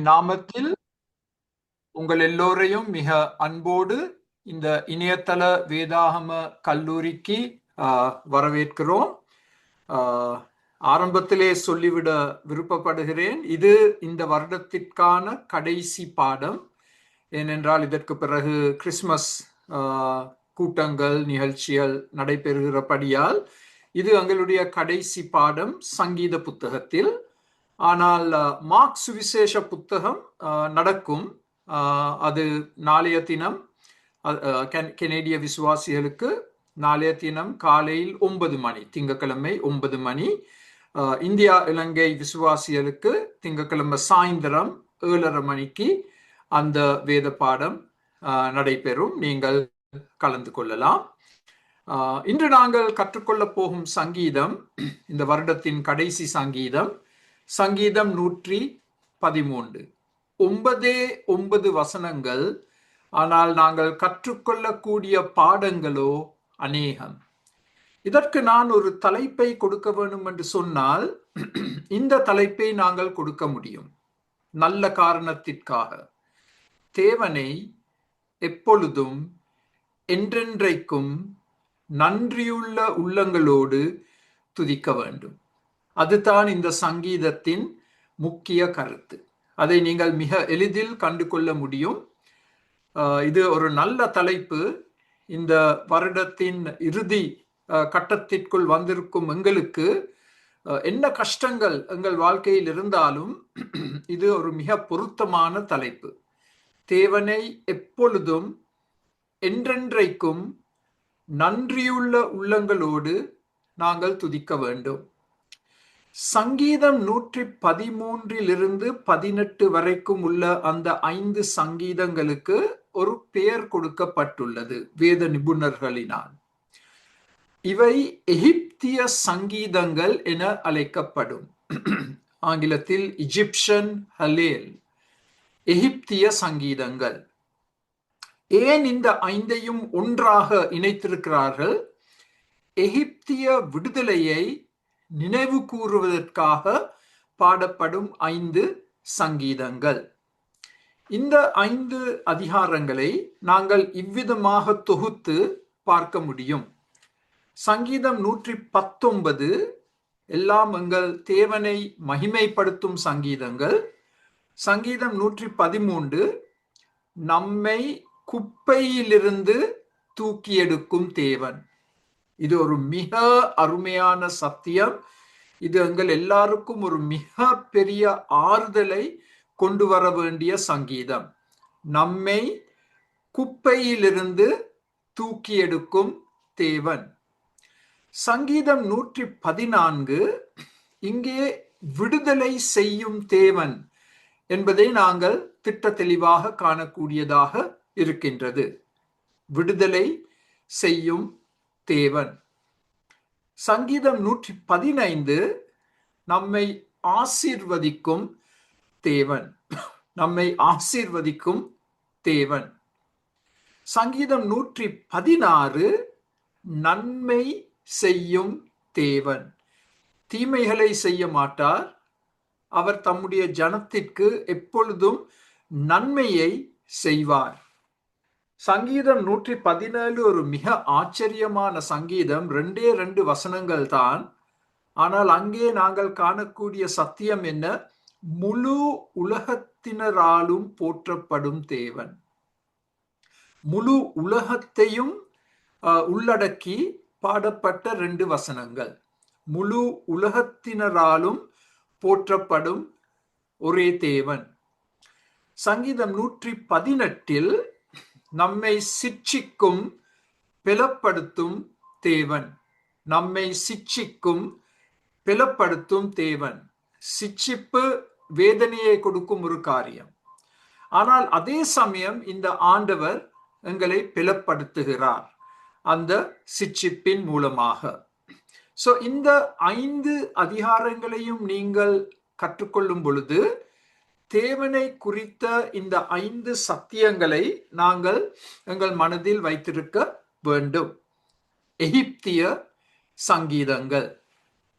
நாமத்தில் உங்கள் எல்லோரையும் மிக அன்போடு இந்த இணையதள வேதாகம கல்லூரிக்கு வரவேற்கிறோம். ஆரம்பத்திலே சொல்லிவிட விருப்பப்படுகிறேன், இது இந்த வருடத்திற்கான கடைசி பாடம். ஏனென்றால் இதற்கு பிறகு கிறிஸ்மஸ் கூட்டங்கள் நிகழ்ச்சிகள் நடைபெறுகிறபடியால் இது எங்களுடைய கடைசி பாடம் சங்கீத புத்தகத்தில். ஆனால் மார்க் சுவிசேஷ புத்தகம் நடக்கும். அது நாளைய தினம் கனேடிய விசுவாசிகளுக்கு நாளைய தினம் காலையில் 9 மணி, திங்கட்கிழமை 9 மணி. இந்தியா இலங்கை விசுவாசிகளுக்கு திங்கட்கிழமை சாயந்தரம் 7:30 மணிக்கு அந்த வேத பாடம் நடைபெறும். நீங்கள் கலந்து கொள்ளலாம். இன்று நாங்கள் கற்றுக்கொள்ள போகும் சங்கீதம் இந்த வருடத்தின் கடைசி சங்கீதம், சங்கீதம் 113. 9 வசனங்கள், ஆனால் நாங்கள் கற்றுக்கொள்ளக்கூடிய பாடங்களோ அநேகம். இதற்கு நான் ஒரு தலைப்பை கொடுக்க வேண்டும் என்று சொன்னால் இந்த தலைப்பை நாங்கள் கொடுக்க முடியும். நல்ல காரணத்திற்காக தேவனை எப்பொழுதும் என்றென்றைக்கும் நன்றியுள்ள உள்ளங்களோடு துதிக்க வேண்டும். அதுதான் இந்த சங்கீதத்தின் முக்கிய கருத்து. அதை நீங்கள் மிக எளிதில் கண்டு கொள்ள முடியும். இது ஒரு நல்ல தலைப்பு. இந்த வருடத்தின் இறுதி கட்டத்திற்குள் வந்திருக்கும் எங்களுக்கு என்ன கஷ்டங்கள் எங்கள் வாழ்க்கையில் இருந்தாலும் இது ஒரு மிக பொருத்தமான தலைப்பு. தேவனை எப்பொழுதும் என்றென்றைக்கும் நன்றியுள்ள உள்ளங்களோடு நாங்கள் துதிக்க வேண்டும். சங்கீதம் 113 18 வரைக்கும் உள்ள அந்த 5 சங்கீதங்களுக்கு ஒரு பெயர் கொடுக்கப்பட்டுள்ளது வேத நிபுணர்களினால். இவை எகிப்திய சங்கீதங்கள் என அழைக்கப்படும். ஆங்கிலத்தில் இஜிப்சியன் ஹலேல், எகிப்திய சங்கீதங்கள். ஏன் இந்த 5ஐயும் ஒன்றாக இணைத்திருக்கிறார்கள்? எகிப்திய விடுதலையை நினைவு கூறுவதற்காக பாடப்படும் 5 சங்கீதங்கள். இந்த 5 அதிகாரங்களை நாங்கள் இவ்விதமாக தொகுத்து பார்க்க முடியும். சங்கீதம் 119 எல்லாம் எங்கள் தேவனை மகிமைப்படுத்தும் சங்கீதங்கள். சங்கீதம் 113 நம்மை குப்பையிலிருந்து தூக்கி எடுக்கும் தேவன். இது ஒரு மிக அருமையான சத்தியம். இது எங்கள் எல்லாருக்கும் ஒரு மிக பெரிய ஆறுதலை கொண்டு வர வேண்டிய சங்கீதம். நம்மை குப்பையிலிருந்து தூக்கி எடுக்கும் தேவன். சங்கீதம் 114 இங்கே விடுதலை செய்யும் தேவன் என்பதை நாங்கள் திட்ட தெளிவாக காணக்கூடியதாக இருக்கின்றது. விடுதலை செய்யும் தேவன். சங்கீதம் 115 நம்மை ஆசீர்வதிக்கும் தேவன். நம்மை ஆசீர்வதிக்கும் தேவன். சங்கீதம் 116 நன்மை செய்யும் தேவன். தீமைகளை செய்ய மாட்டார். அவர் தம்முடைய ஜனத்திற்கு எப்பொழுதும் நன்மையை செய்வார். சங்கீதம் 117 ஒரு மிக ஆச்சரியமான சங்கீதம். 2 வசனங்கள் தான். ஆனால் அங்கே நாங்கள் காணக்கூடிய சத்தியம் என்ன? முழு உலகத்தினராலும் போற்றப்படும் தேவன். முழு உலகத்தையும் உள்ளடக்கி பாடப்பட்ட 2 வசனங்கள். முழு உலகத்தினராலும் போற்றப்படும் ஒரே தேவன். சங்கீதம் 118 நம்மை சிட்சிக்கும் பலப்படுத்தும் தேவன். நம்மை சிட்சிக்கும் பலப்படுத்தும் தேவன். சிட்சிப்பு வேதனையை கொடுக்கும் ஒரு காரியம். ஆனால் அதே சமயம் இந்த ஆண்டவர் எங்களை பலப்படுத்துகிறார் அந்த சிட்சிப்பின் மூலமாக. சோ இந்த 5 அதிகாரங்களையும் நீங்கள் கற்றுக்கொள்ளும் பொழுது தேவனை குறித்த இந்த 5 சத்தியங்களை நாங்கள் எங்கள் மனதில் வைத்திருக்க வேண்டும். எகிப்திய சங்கீதங்கள்.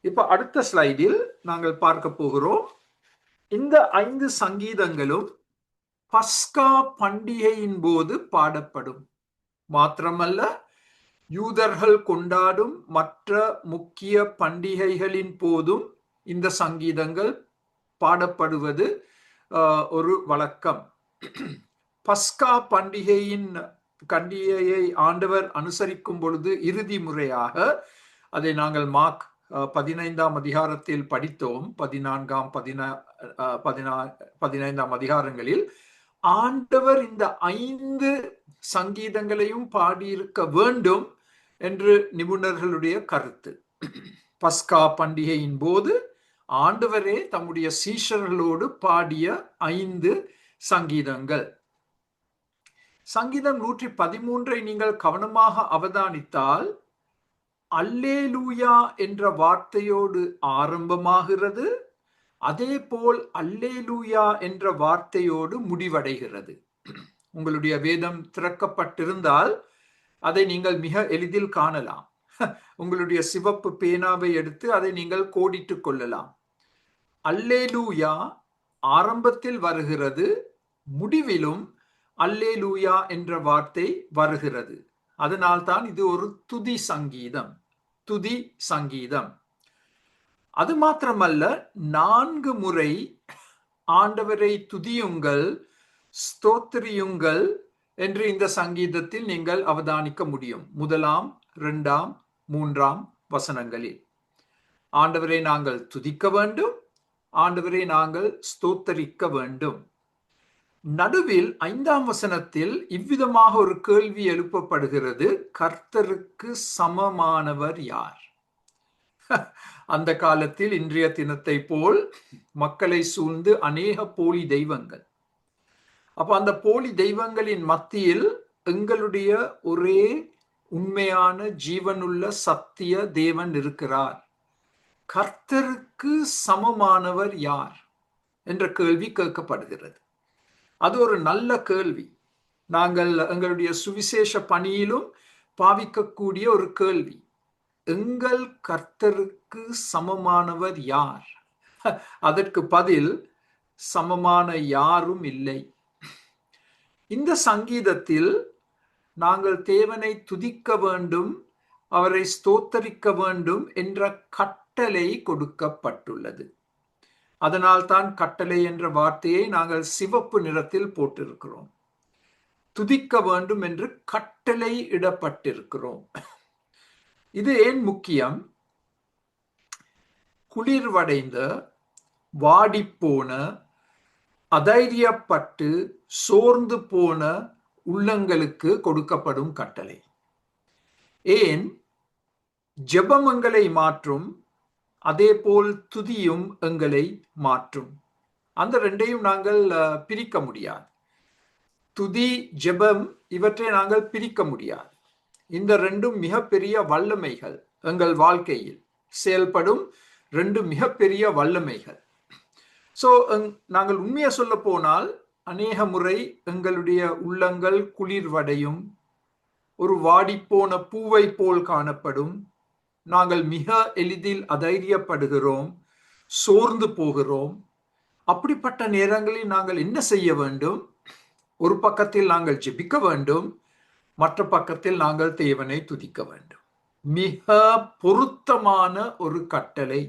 இப்ப அடுத்த ஸ்லைடில் நாங்கள் பார்க்க போகிறோம். இந்த 5 சங்கீதங்களும் பஸ்கா பண்டிகையின் போது பாடப்படும். மாத்திரமல்ல, யூதர்கள் கொண்டாடும் மற்ற முக்கிய பண்டிகைகளின் போதும் இந்த சங்கீதங்கள் பாடப்படுவது ஒரு வழக்கம். பஸ்கா பண்டிகையை ஆண்டவர் அனுசரிக்கும் பொழுது இறுதி முறையாக, அதை நாங்கள் மார்க் 15ஆம் அதிகாரத்தில் படித்தோம். 14ஆம் 15ஆம் அதிகாரங்களில் ஆண்டவர் இந்த 5 சங்கீதங்களையும் பாடியிருக்க வேண்டும் என்று நிபுணர்களுடைய கருத்து. பஸ்கா பண்டிகையின் போது ஆண்டவரே தம்முடைய சீஷர்களோடு பாடிய 5 சங்கீதங்கள். சங்கீதம் 113 நீங்கள் கவனமாக அவதானித்தால், அல்லேலூயா என்ற வார்த்தையோடு ஆரம்பமாகிறது, அதே போல் அல்லேலூயா என்ற வார்த்தையோடு முடிவடைகிறது. உங்களுடைய வேதம் திறக்கப்பட்டிருந்தால் அதை நீங்கள் மிக எளிதில் காணலாம். உங்களுடைய சிவப்பு பேனாவை எடுத்து அதை நீங்கள் கோடிட்டுக் கொள்ளலாம். அல்லேலூயா ஆரம்பத்தில் வருகிறது, முடிவிலும் அல்லேலூயா என்ற வார்த்தை வருகிறது. அதனால்தான் இது ஒரு துதி சங்கீதம். துதி சங்கீதம். அது மாத்திரமல்ல, 4 முறை ஆண்டவரை துதியுங்கள், ஸ்தோத்திரியுங்கள் என்று இந்த சங்கீதத்தில் நீங்கள் அவதானிக்க முடியும். 1ஆம் 2ஆம் 3ஆம் வசனங்களில் ஆண்டவரை நாங்கள் துதிக்க வேண்டும், ஆண்டவரை நாங்கள் ஸ்தோத்தரிக்க வேண்டும். நடுவில் 5ஆம் வசனத்தில் இவ்விதமாக ஒரு கேள்வி எழுப்பப்படுகிறது, கர்த்தருக்கு சமமானவர் யார்? அந்த காலத்தில் இன்றைய தினத்தை போல் மக்களை சூழ்ந்து அநேக போலி தெய்வங்கள். அப்ப அந்த போலி தெய்வங்களின் மத்தியில் எங்களுடைய ஒரே உண்மையான ஜீவனுள்ள சத்திய தேவன் இருக்கிறார். கர்த்தருக்கு சமமானவர் யார் என்ற கேள்வி கேட்கப்படுகிறது. அது ஒரு நல்ல கேள்வி. நாங்கள் எங்களுடைய சுவிசேஷ பணியிலும் பாவிக்கக்கூடிய ஒரு கேள்வி. எங்கள் கர்த்தருக்கு சமமானவர் யார்? அதற்கு பதில், சமமான யாரும் இல்லை. இந்த சங்கீதத்தில் நாங்கள் தேவனை துதிக்க வேண்டும், அவரை ஸ்தோத்தரிக்க வேண்டும் என்ற கட்டளை கொடுக்கப்பட்டுள்ளது. அதனால் தான் கட்டளை என்ற வார்த்தையை நாங்கள் சிவப்பு நிறத்தில் போட்டிருக்கிறோம். துதிக்க வேண்டும் என்று கட்டளை இடப்பட்டிருக்கிறோம். இது ஏன் முக்கியம்? குளிர்வடைந்த, வாடிப்போன, அதைரியப்பட்டு சோர்ந்து போன உள்ளங்களுக்கு கொடுக்கப்படும் கட்டளை. ஏன்? ஜெபம் எங்களை மாற்றும், அதே போல் துதியும் எங்களை மாற்றும். அந்த ரெண்டையும் நாங்கள் பிரிக்க முடியாது. துதி, ஜெபம் இவற்றை நாங்கள் பிரிக்க முடியாது. இந்த ரெண்டும் மிகப்பெரிய வல்லமைகள். எங்கள் வாழ்க்கையில் செயல்படும் 2 மிகப்பெரிய வல்லமைகள். நாங்கள் உண்மையை சொல்ல போனால், அநேக முறை எங்களுடைய உள்ளங்கள் குளிர்வடையும், ஒரு வாடிப்போன பூவை போல் காணப்படும். நாங்கள் மிக எளிதில் அதைரியப்படுகிறோம், சோர்ந்து போகிறோம். அப்படிப்பட்ட நேரங்களில் நாங்கள் என்ன செய்ய வேண்டும்? ஒரு பக்கத்தில் நாங்கள் ஜெபிக்க வேண்டும், மற்ற பக்கத்தில் நாங்கள் தேவனை துதிக்க வேண்டும். மிக பொருத்தமான ஒரு கட்டளை.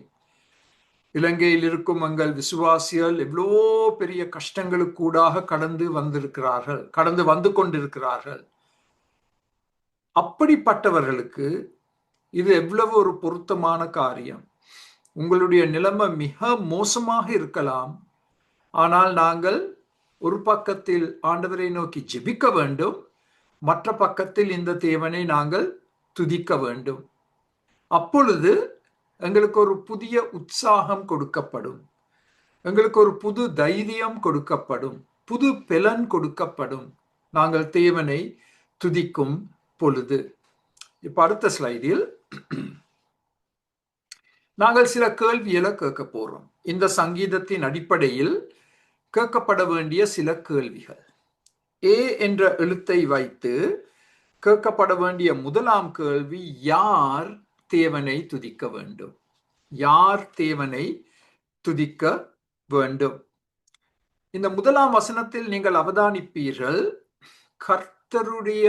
இலங்கையில் இருக்கும் எங்கள் விசுவாசிகள் எவ்வளோ பெரிய கஷ்டங்களுக்கூடாக கடந்து வந்து கொண்டிருக்கிறார்கள். அப்படிப்பட்டவர்களுக்கு இது எவ்வளவு ஒரு பொருத்தமான காரியம். உங்களுடைய நிலைமை மிக மோசமாக இருக்கலாம், ஆனால் நாங்கள் ஒரு பக்கத்தில் ஆண்டவரை நோக்கி ஜெபிக்க வேண்டும், மற்ற பக்கத்தில் இந்த தேவனை நாங்கள் துதிக்க வேண்டும். அப்பொழுது எங்களுக்கு ஒரு புதிய உற்சாகம் கொடுக்கப்படும், எங்களுக்கு ஒரு புது தைரியம் கொடுக்கப்படும், புது பலன் கொடுக்கப்படும் நாங்கள் தேவனை துதிக்கும் பொழுது. இப்ப அடுத்த ஸ்லைடில் நாங்கள் சில கேள்விகளை கேட்க போறோம். இந்த சங்கீதத்தின் அடிப்படையில் கேட்கப்பட வேண்டிய சில கேள்விகள். ஏ என்ற எழுத்தை வைத்து கேட்கப்பட வேண்டிய முதலாம் கேள்வி, யார் தேவனை துதிக்க வேண்டும்? யார் தேவனை துதிக்க வேண்டும்? இந்த முதலாம் வசனத்தில் நீங்கள் அவதானிப்பீர்கள், கர்த்தருடைய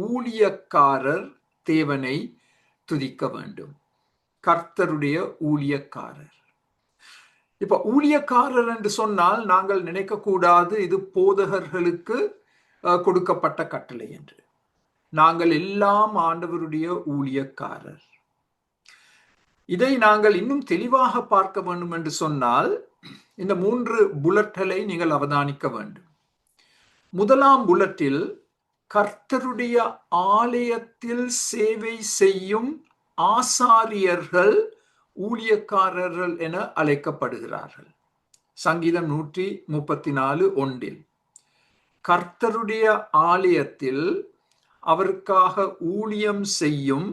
ஊழியக்காரர் தேவனை துதிக்க வேண்டும். கர்த்தருடைய ஊழியக்காரர். இப்ப ஊழியக்காரர் என்று சொன்னால் நாங்கள் நினைக்க கூடாது இது போதகர்களுக்கு கொடுக்கப்பட்ட கட்டளை என்று. நாங்கள் எல்லாம் ஆண்டவருடைய ஊழியக்காரர். இதை நாங்கள் இன்னும் தெளிவாக பார்க்க வேண்டும் என்று சொன்னால் இந்த 3 புல்லட்களை நீங்கள் அவதானிக்க வேண்டும். முதலாம் புல்லட்டில் கர்த்தருடைய ஆலயத்தில் சேவை செய்யும் ஆசாரியர்கள் ஊழியக்காரர்கள் என அழைக்கப்படுகிறார்கள். சங்கீதம் 134:1 கர்த்தருடைய ஆலயத்தில் அவருக்காக ஊழியம் செய்யும்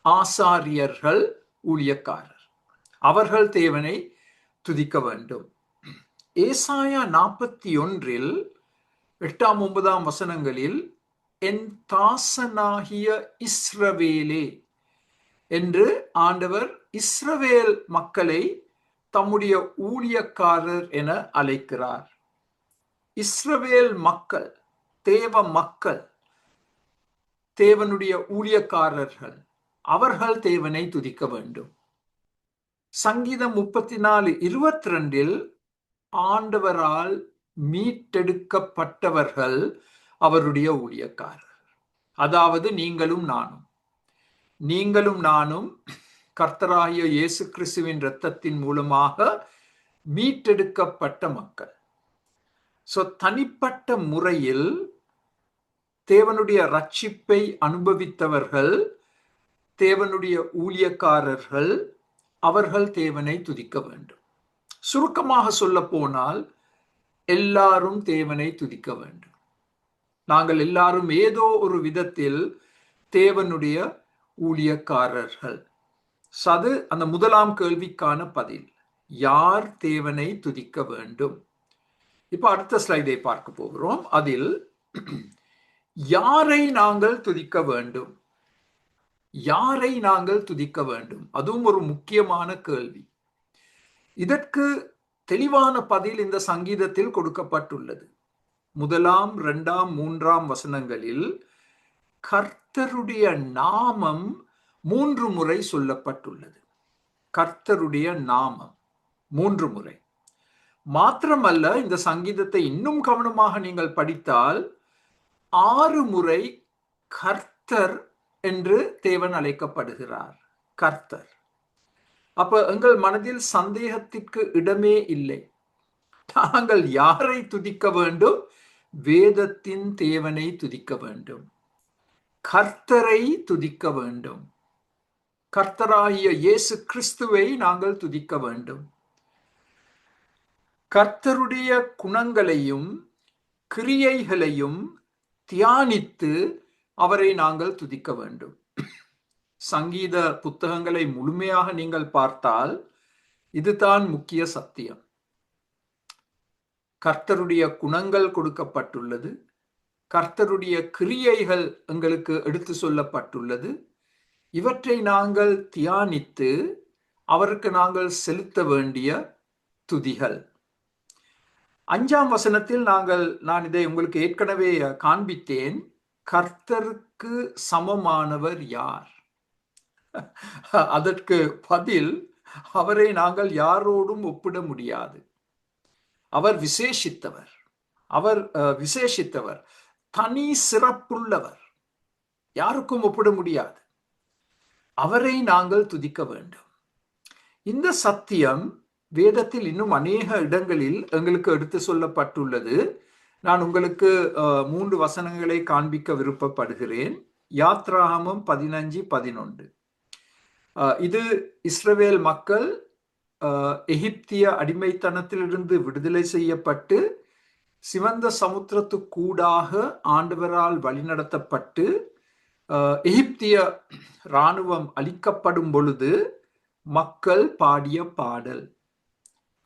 ஆசாரியர்கள் ஊழியக்காரர். அவர்கள் தேவனை துதிக்க வேண்டும். ஏசாயா 41 8-9 வசனங்களில் என் தாசனாகிய இஸ்ரவேலே என்று ஆண்டவர் இஸ்ரவேல் மக்களை தம்முடைய ஊழியக்காரர் என அழைக்கிறார். இஸ்ரவேல் மக்கள், தேவ மக்கள், தேவனுடைய ஊழியக்காரர்கள், அவர்கள் தேவனை துதிக்க வேண்டும். சங்கீதம் 34:22 ஆண்டவரால் மீட்டெடுக்கப்பட்டவர்கள் அவருடைய ஊழியக்காரர். அதாவது நீங்களும் நானும் கர்த்தராகிய இயேசு கிறிஸ்துவின் இரத்தத்தின் மூலமாக மீட்டெடுக்கப்பட்ட மக்கள். தனிப்பட்ட முறையில் தேவனுடைய ரட்சிப்பை அனுபவித்தவர்கள் தேவனுடைய ஊழியக்காரர்கள், அவர்கள் தேவனை துதிக்க வேண்டும். சுருக்கமாக சொல்ல போனால் எல்லாரும் தேவனை துதிக்க வேண்டும். நாங்கள் எல்லாரும் ஏதோ ஒரு விதத்தில் தேவனுடைய ஊழியக்காரர்கள். அது அந்த முதலாம் கேள்விக்கான பதில். யார் தேவனை துதிக்க வேண்டும்? இப்ப அடுத்த ஸ்லைடை பார்க்க போகிறோம். அதில் யாரை நாங்கள் துதிக்க வேண்டும்? யாரை நாங்கள் துதிக்க வேண்டும்? அதுவும் ஒரு முக்கியமான கேள்வி. இதற்கு தெளிவான பதில் இந்த சங்கீதத்தில் கொடுக்கப்பட்டுள்ளது. 1, 2, 3 வசனங்களில் கர்த்தருடைய நாமம் 3 முறை சொல்லப்பட்டுள்ளது. கர்த்தருடைய நாமம் 3 முறை. மாத்திரமல்ல, இந்த சங்கீதத்தை இன்னும் கவனமாக நீங்கள் படித்தால் 6 முறை கர்த்தர் என்று தேவன் அழைக்கப்படுகிறார். கர்த்தர். அப்ப எங்கள் மனதில் சந்தேகத்திற்கு இடமே இல்லை. நாங்கள் யாரை துதிக்க வேண்டும்? வேதத்தின் தேவனை துதிக்க வேண்டும். கர்த்தரை துதிக்க வேண்டும். கர்த்தராகிய இயேசு கிறிஸ்துவை நாங்கள் துதிக்க வேண்டும். கர்த்தருடைய குணங்களையும் கிரியைகளையும் தியானித்து அவரை நாங்கள் துதிக்க வேண்டும். சங்கீத புத்தகங்களை முழுமையாக நீங்கள் பார்த்தால் இதுதான் முக்கிய சத்தியம். கர்த்தருடைய குணங்கள் கொடுக்கப்பட்டுள்ளது. கர்த்தருடைய கிரியைகள் எங்களுக்கு எடுத்து சொல்லப்பட்டுள்ளது. இவற்றை நாங்கள் தியானித்து அவருக்கு நாங்கள் செலுத்த வேண்டிய துதிகள். 5ஆம் வசனத்தில் நான் இதை உங்களுக்கு ஏற்கனவே காண்பித்தேன். கர்த்தருக்கு சமமானவர் யார்? அதற்கு பதில், அவரை நாங்கள் யாரோடும் ஒப்பிட முடியாது. அவர் விசேஷித்தவர். தனி சிறப்புள்ளவர். யாருக்கும் ஒப்பிட முடியாது. அவரை நாங்கள் துதிக்க வேண்டும். இந்த சத்தியம் வேதத்தில் இன்னும் அநேக இடங்களில் எங்களுக்கு எடுத்து சொல்லப்பட்டுள்ளது. நான் உங்களுக்கு 3 வசனங்களை காண்பிக்க விருப்பப்படுகிறேன். யாத்ராகமம் 15:11. இது இஸ்ரவேல் மக்கள் எகிப்திய அடிமைத்தனத்திலிருந்து விடுதலை செய்யப்பட்டு சிவந்த சமுத்திரத்துக்கூடாக ஆண்டவரால் வழிநடத்தப்பட்டு எகிப்திய இராணுவம் அழிக்கப்படும் பொழுது மக்கள் பாடிய பாடல்.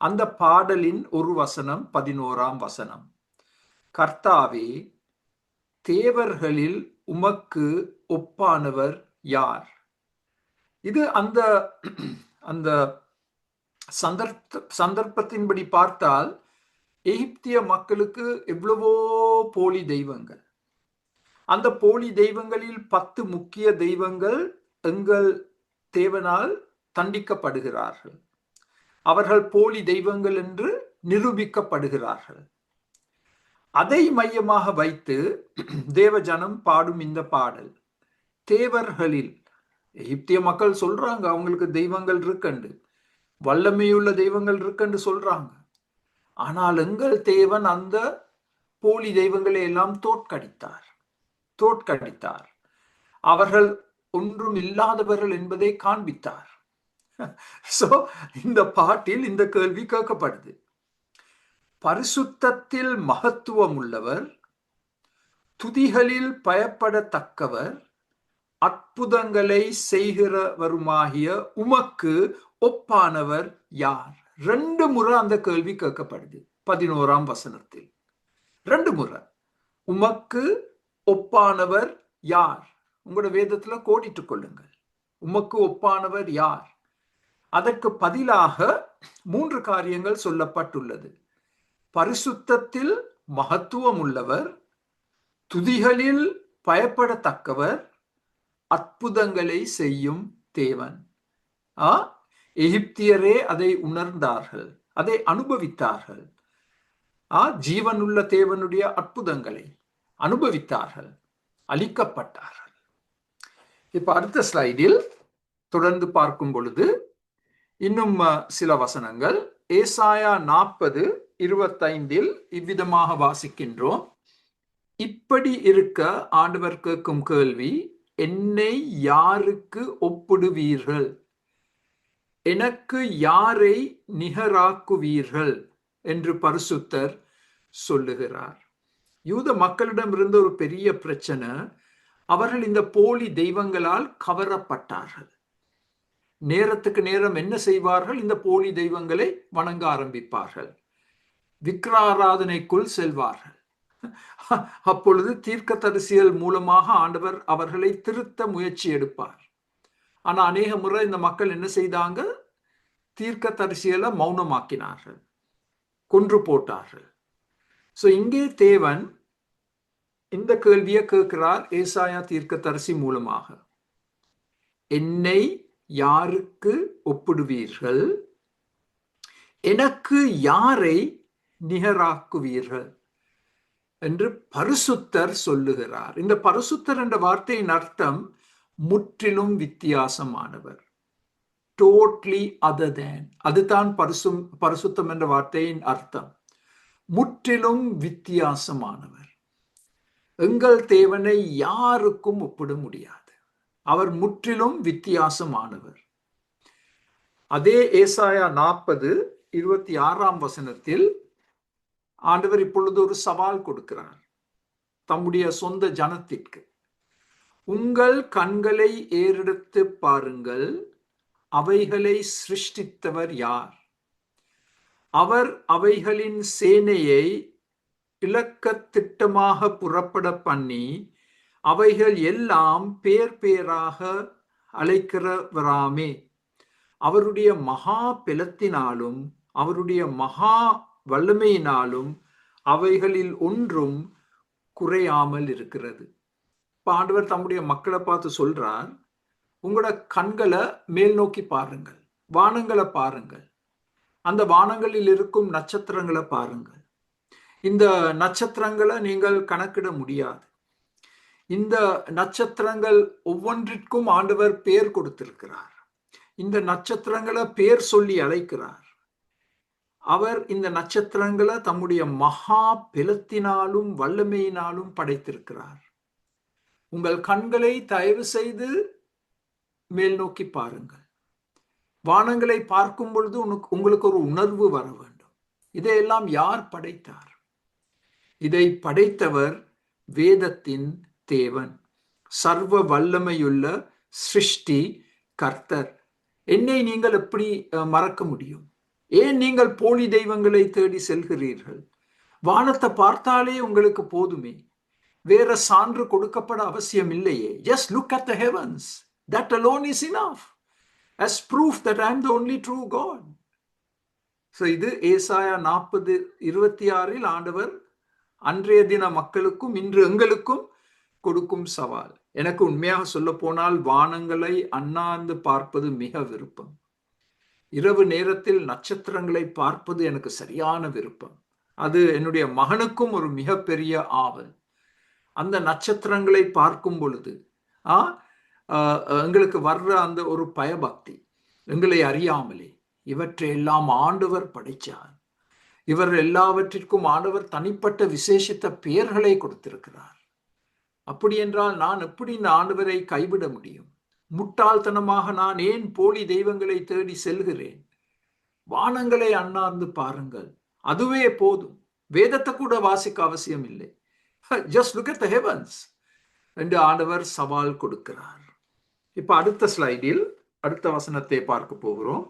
அந்த பாடலின் ஒரு வசனம் 11ஆம் வசனம். கர்த்தாவே, தேவர்களில் உமக்கு ஒப்பானவர் யார்? இது அந்த சந்தர்ப்பத்தின்படி பார்த்தால் எகிப்திய மக்களுக்கு எவ்வளவோ போலி தெய்வங்கள். அந்த போலி தெய்வங்களில் 10 முக்கிய தெய்வங்கள் எங்கள் தேவனால் தண்டிக்கப்படுகிறார்கள். அவர்கள் போலி தெய்வங்கள் என்று நிரூபிக்கப்படுகிறார்கள். அதை மையமாக வைத்து தேவஜனம் பாடும் இந்த பாடல், தேவர்களில் எகிப்திய மக்கள் சொல்றாங்க அவங்களுக்கு தெய்வங்கள் இருக்குண்டு, வல்லமையுள்ள தெய்வங்கள் இருக்குன்னு சொல்றாங்க. ஆனால் எங்கள் தேவன் அந்த போலி தெய்வங்களை எல்லாம் தோற்கடித்தார். அவர்கள் ஒன்றும் இல்லாதவர்கள் என்பதை காண்பித்தார். சோ இந்த பாட்டில் இந்த கேள்வி கேட்கப்படுது. பரிசுத்தத்தில் மகத்துவம் உள்ளவர், துதிகளில் பயப்படத்தக்கவர், அற்புதங்களை செய்கிறவருமாகிய உமக்கு ஒப்பானவர் யார்? 2 முறை அந்த கேள்வி கேட்கப்படுது 11ஆம் வசனத்தில். 2 முறை உமக்கு ஒப்பானவர் யார்? உங்களோட வேதத்துல கோடிட்டுக் கொள்ளுங்கள், உமக்கு ஒப்பானவர் யார்? அதற்கு பதிலாக 3 காரியங்கள் சொல்லப்பட்டுள்ளது. பரிசுத்தத்தில் மகத்துவம் உள்ளவர், துதிகளில் பயப்படத்தக்கவர், அற்புதங்களை செய்யும் தேவன். எகிப்தியரே அதை உணர்ந்தார்கள், அதை அனுபவித்தார்கள். ஜீவனுள்ள தேவனுடைய அற்புதங்களை அனுபவித்தார்கள், அளிக்கப்பட்டார்கள். இப்ப அடுத்த ஸ்லைடில் தொடர்ந்து பார்க்கும் பொழுது இன்னும் சில வசனங்கள். ஏசாயா 40:25 இவ்விதமாக வாசிக்கின்றோம். இப்படி இருக்க ஆண்டவர் கேட்கும் கேள்வி, என்னை யாருக்கு ஒப்பிடுவீர்கள்? எனக்கு யாரை நிகராக்குவீர்கள் என்று பரிசுத்தர் சொல்லுகிறார். யூத மக்களிடம் இருந்த ஒரு பெரிய பிரச்சனை, அவர்கள் இந்த போலி தெய்வங்களால் கவரப்பட்டார்கள். நேரத்துக்கு நேரம் என்ன செய்வார்கள்? இந்த போலி தெய்வங்களை வணங்க ஆரம்பிப்பார்கள், விக்கிராராதனைக்குள் செல்வார்கள். அப்பொழுது தீர்க்கதரிசிகள் மூலமாக ஆண்டவர் அவர்களை திருத்த முயற்சி எடுப்பார். ஆனா அநேக முறை இந்த மக்கள் என்ன செய்தாங்க? தீர்க்கதரிசிகளை மௌனமாக்கினார்கள், கொன்று போட்டார்கள். சோ இங்கே தேவன் இந்த கேள்வியை கேட்கிறார் ஏசாயா தீர்க்கதரிசி மூலமாக. என்னை யாருக்கு ஒப்பிடுவீர்கள்? எனக்கு யாரை நிகராக்குவீர்கள் என்று பரிசுத்தர் சொல்லுகிறார். இந்த பரிசுத்தர் என்ற வார்த்தையின் அர்த்தம் முற்றிலும் வித்தியாசமானவர், டோட்லி அதர் தேன். அதுதான் பரிசுத்தம் என்ற வார்த்தையின் அர்த்தம், முற்றிலும் வித்தியாசமானவர். எங்கள் தேவனை யாருக்கும் ஒப்பிட முடியாது, அவர் முற்றிலும் வித்தியாசமானவர். அதே ஏசாயா 40:26 வசனத்தில் ஆண்டவர் இப்பொழுது ஒரு சவால் கொடுக்கிறார் தம்முடைய சொந்த ஜனத்திற்கு. உங்கள் கண்களை ஏறெடுத்து பாருங்கள், அவைகளை சிருஷ்டித்தவர் யார்? அவர் அவைகளின் சேனையை இலக்க திட்டமாக புறப்பட பண்ணி அவைகள் எல்லாம் பேர் பேராக அழைக்கிறவராமே. அவருடைய மகா பலத்தினாலும் அவருடைய மகா வல்லமையினாலும் அவைகளில் ஒன்றும் குறையாமல் இருக்கிறது. ஆண்டவர் தம்முடைய மக்களை பார்த்து சொல்றார், உங்களோட கண்களை மேல் நோக்கி பாருங்கள், வானங்களை பாருங்கள், அந்த வானங்களில் இருக்கும் நட்சத்திரங்களை பாருங்கள். இந்த நட்சத்திரங்களை நீங்கள் கணக்கிட முடியாது. இந்த நட்சத்திரங்கள் ஒவ்வொன்றிற்கும் ஆண்டவர் பெயர் கொடுத்திருக்கிறார். இந்த நட்சத்திரங்களை பெயர் சொல்லி அழைக்கிறார். அவர் இந்த நட்சத்திரங்களை தம்முடைய மகா பலத்தினாலும் வல்லமையினாலும் படைத்திருக்கிறார். உங்கள் கண்களை தயவு செய்து மேல் நோக்கி பாருங்கள். வானங்களை பார்க்கும் பொழுது உங்களுக்கு ஒரு உணர்வு வர வேண்டும். இதையெல்லாம் யார் படைத்தார்? இதை படைத்தவர் வேதத்தின் தேவன், சர்வ வல்லமையுள்ள சிருஷ்டி கர்த்தர். என்னை நீங்கள் எப்படி மறக்க முடியும்? ஏன் நீங்கள் போலி தெய்வங்களை தேடி செல்கிறீர்கள்? வானத்தை பார்த்தாலே உங்களுக்கு போதுமே, வேற சான்று கொடுக்கப்பட அவசியம் இல்லையே. Just look at the heavens. That alone is enough as proof that I am the only true God. இது ஏசாயா 40:26 ஆண்டவர் அன்றைய தின மக்களுக்கும் இன்று எங்களுக்கும் கொடுக்கும் சவால். எனக்கு உண்மையாக சொல்ல போனால் வானங்களை அண்ணாந்து பார்ப்பது மிக விருப்பம். இரவு நேரத்தில் நட்சத்திரங்களை பார்ப்பது எனக்கு சரியான விருப்பம். அது என்னுடைய மகனுக்கும் ஒரு மிகப்பெரிய ஆவல். அந்த நட்சத்திரங்களை பார்க்கும் பொழுது எங்களுக்கு வர்ற அந்த ஒரு பயபக்தி, எங்களை அறியாமலே இவற்றை எல்லாம் ஆண்டவர் படைச்சார், இவர் எல்லாவற்றிற்கும் ஆண்டவர் தனிப்பட்ட விசேஷித்த பெயர்களை கொடுத்திருக்கிறார். அப்படி என்றால் நான் எப்படி இந்த ஆண்டவரை கைவிட முடியும்? முட்டாள்தனமாக நான் ஏன் போலி தெய்வங்களை தேடி செல்கிறேன்? வானங்களை அண்ணாந்து பாருங்கள், அதுவே போதும். வேதத்தை கூட வாசிக்க அவசியம் இல்லை. Just look at the heavens என்று ஆண்டவர் சவால் கொடுக்கிறார். இப்ப அடுத்த ஸ்லைடில் அடுத்த வசனத்தை பார்க்க போகிறோம்.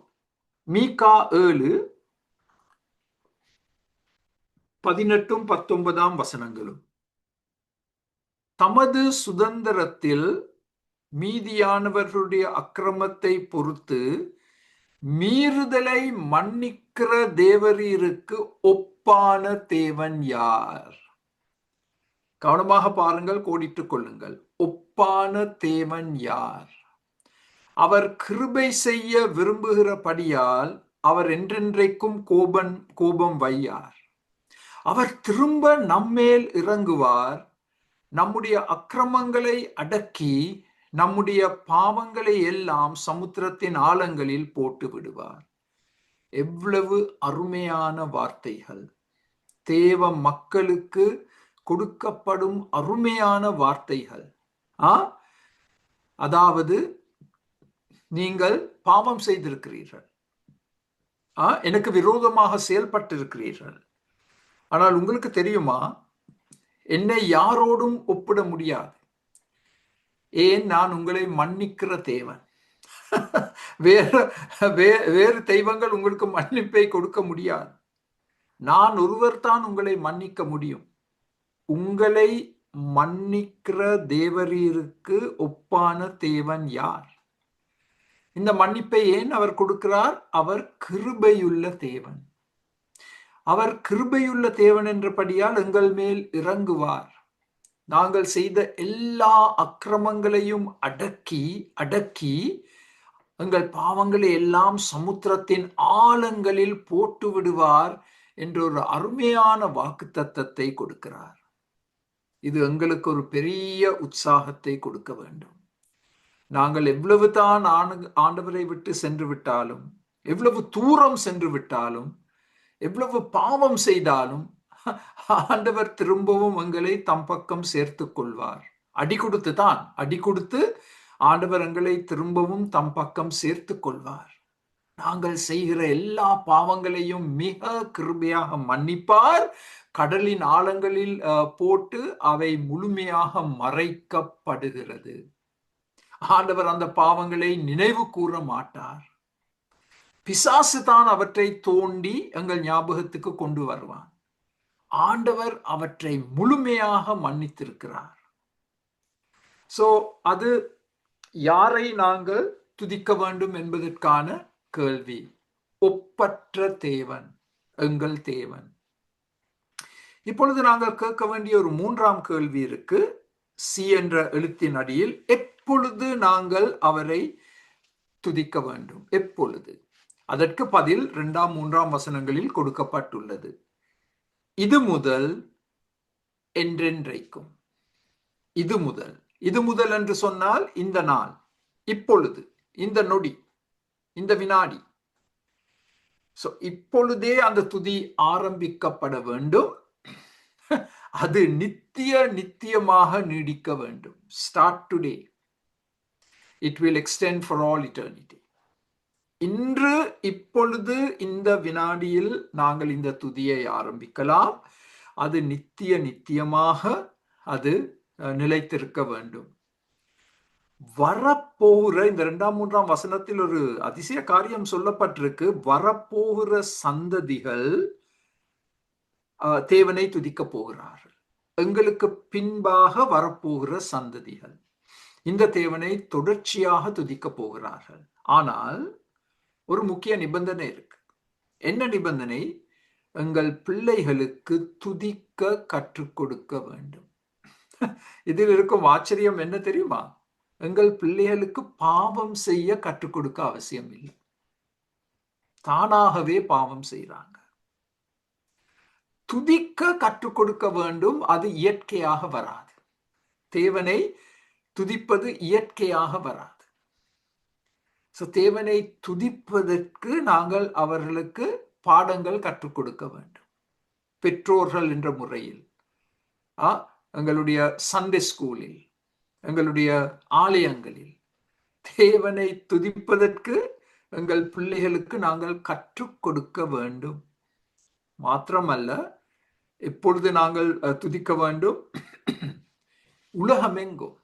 மீகா 7:18-19 வசனங்களும். தமது சுதந்திரத்தில் மீதியானவர்களுடைய அக்கிரமத்தை பொறுத்து மீறுதலை மன்னிக்கிற தேவரீருக்கு ஒப்பான தேவன் யார்? கவனமாக பாருங்கள், கோடிட்டுக் கொள்ளுங்கள். ஒப்பான தேவன் யார்? அவர் கிருபை செய்ய விரும்புகிறபடியால் அவர் என்றென்றைக்கும் கோபம் வையார். அவர் திரும்ப நம்மேல் இறங்குவார், நம்முடைய அக்கிரமங்களை அடக்கி நம்முடைய பாவங்களை எல்லாம் சமுத்திரத்தின் ஆழங்களில் போட்டு விடுவார். எவ்வளவு அருமையான வார்த்தைகள்! தேவ மக்களுக்கு கொடுக்கப்படும் அருமையான வார்த்தைகள். அதாவது, நீங்கள் பாவம் செய்திருக்கிறீர்கள், எனக்கு விரோதமாக செயல்பட்டிருக்கிறீர்கள். ஆனால் உங்களுக்கு தெரியுமா, என்னை யாரோடும் ஒப்பிட முடியாது. ஏன்? நான் உங்களை மன்னிக்கிற தேவன். வேறு தெய்வங்கள் உங்களுக்கு மன்னிப்பை கொடுக்க முடியாது. நான் ஒருவர் தான் உங்களை மன்னிக்க முடியும். உங்களை மன்னிக்கிற தேவரீருக்கு ஒப்பான தேவன் யார்? இந்த மன்னிப்பை ஏன் அவர் கொடுக்கிறார்? அவர் கிருபையுள்ள தேவன். அவர் கிருபையுள்ள தேவன் என்றபடியால் எங்கள் மேல் இறங்குவார். நாங்கள் செய்த எல்லா அக்கிரமங்களையும் அடக்கி எங்கள் பாவங்களை எல்லாம் சமுத்திரத்தின் ஆழங்களில் போட்டு விடுவார் என்ற ஒரு அருமையான வாக்குத்தத்தத்தை கொடுக்கிறார். இது எங்களுக்கு ஒரு பெரிய உற்சாகத்தை கொடுக்க வேண்டும். நாங்கள் எவ்வளவு தான் ஆண்டவரை விட்டு சென்று விட்டாலும், எவ்வளவு தூரம் சென்று விட்டாலும், எவ்வளவு பாவம் செய்தாலும் ஆண்டவர் திரும்பவும் எங்களை தம் பக்கம் சேர்த்துக் கொள்வார். அடி கொடுத்து ஆண்டவர் எங்களை திரும்பவும் தம் பக்கம் சேர்த்துக் கொள்வார். நாங்கள் செய்கிற எல்லா பாவங்களையும் மிக கிருபையாக மன்னிப்பார். கடலின் ஆழங்களில் போட்டு அவை முழுமையாக மறைக்கப்படுகிறது. ஆண்டவர் அந்த பாவங்களை நினைவு கூற மாட்டார். பிசாசு தான் அவற்றை தோண்டி எங்கள் ஞாபகத்துக்கு கொண்டு வருவான். ஆண்டவர் அவற்றை முழுமையாக மன்னித்திருக்கிறார். அது யாரை நாங்கள் துதிக்க வேண்டும் என்பதற்கான கேள்வி. ஒப்பற்ற தேவன், எங்கள் தேவன். இப்பொழுது நாங்கள் கேட்க வேண்டிய ஒரு மூன்றாம் கேள்வி இருக்கு. சி என்ற எழுத்தின் அடியில் எப்பொழுது நாங்கள் அவரை துதிக்க வேண்டும்? எப்பொழுது? அதற்கு பதில் 2, 3 வசனங்களில் கொடுக்கப்பட்டுள்ளது. இது முதல், என்றென்றைக்கும். இது முதல் என்று சொன்னால் இந்த நாள், இப்பொழுது, இந்த நொடி, இந்த வினாடி. இப்பொழுதே அந்த துதி ஆரம்பிக்கப்பட வேண்டும். அது நித்தியமாக நீடிக்க வேண்டும். Start today. It will extend for all eternity. இன்று, இப்பொழுது, இந்த வினாடியில் நாங்கள் இந்த துதியை ஆரம்பிக்கலாம். அது நித்தியமாக அது நிலைத்திருக்க வேண்டும். வரப்போகிற இந்த 2, 3 வசனத்தில் ஒரு அதிசய காரியம் சொல்லப்பட்டிருக்கு. வரப்போகிற சந்ததிகள் தேவனை துதிக்க போகிறார்கள். எங்களுக்கு பின்பாக வரப்போகிற சந்ததிகள் இந்த தேவனை தொடர்ச்சியாக துதிக்க போகிறார்கள். ஆனால் ஒரு முக்கிய நிபந்தனை இருக்கு. என்ன நிபந்தனை? எங்கள் பிள்ளைகளுக்கு துதிக்க கற்றுக் கொடுக்க வேண்டும். இதில் இருக்கும் ஆச்சரியம் என்ன தெரியுமா? எங்கள் பிள்ளைகளுக்கு பாவம் செய்ய கற்றுக் கொடுக்க அவசியம் இல்லை. தானாகவே பாவம் செய்றாங்க. துதிக்க கற்றுக் கொடுக்க வேண்டும். அது இயற்கையாக வராது. தேவனை துதிப்பது இயற்கையாக வராது. தேவனை துதிப்பதற்கு நாங்கள் அவர்களுக்கு பாடங்கள் கற்றுக் கொடுக்க வேண்டும். பெற்றோர்கள் என்ற முறையில், எங்களுடைய சண்டே ஸ்கூலில், எங்களுடைய ஆலயங்களில் தேவனை துதிப்பதற்கு எங்கள் பிள்ளைகளுக்கு நாங்கள் கற்றுக் கொடுக்க வேண்டும். மாத்திரமல்ல, எப்பொழுது நாங்கள் துதிக்க வேண்டும்? உலகமெங்கும்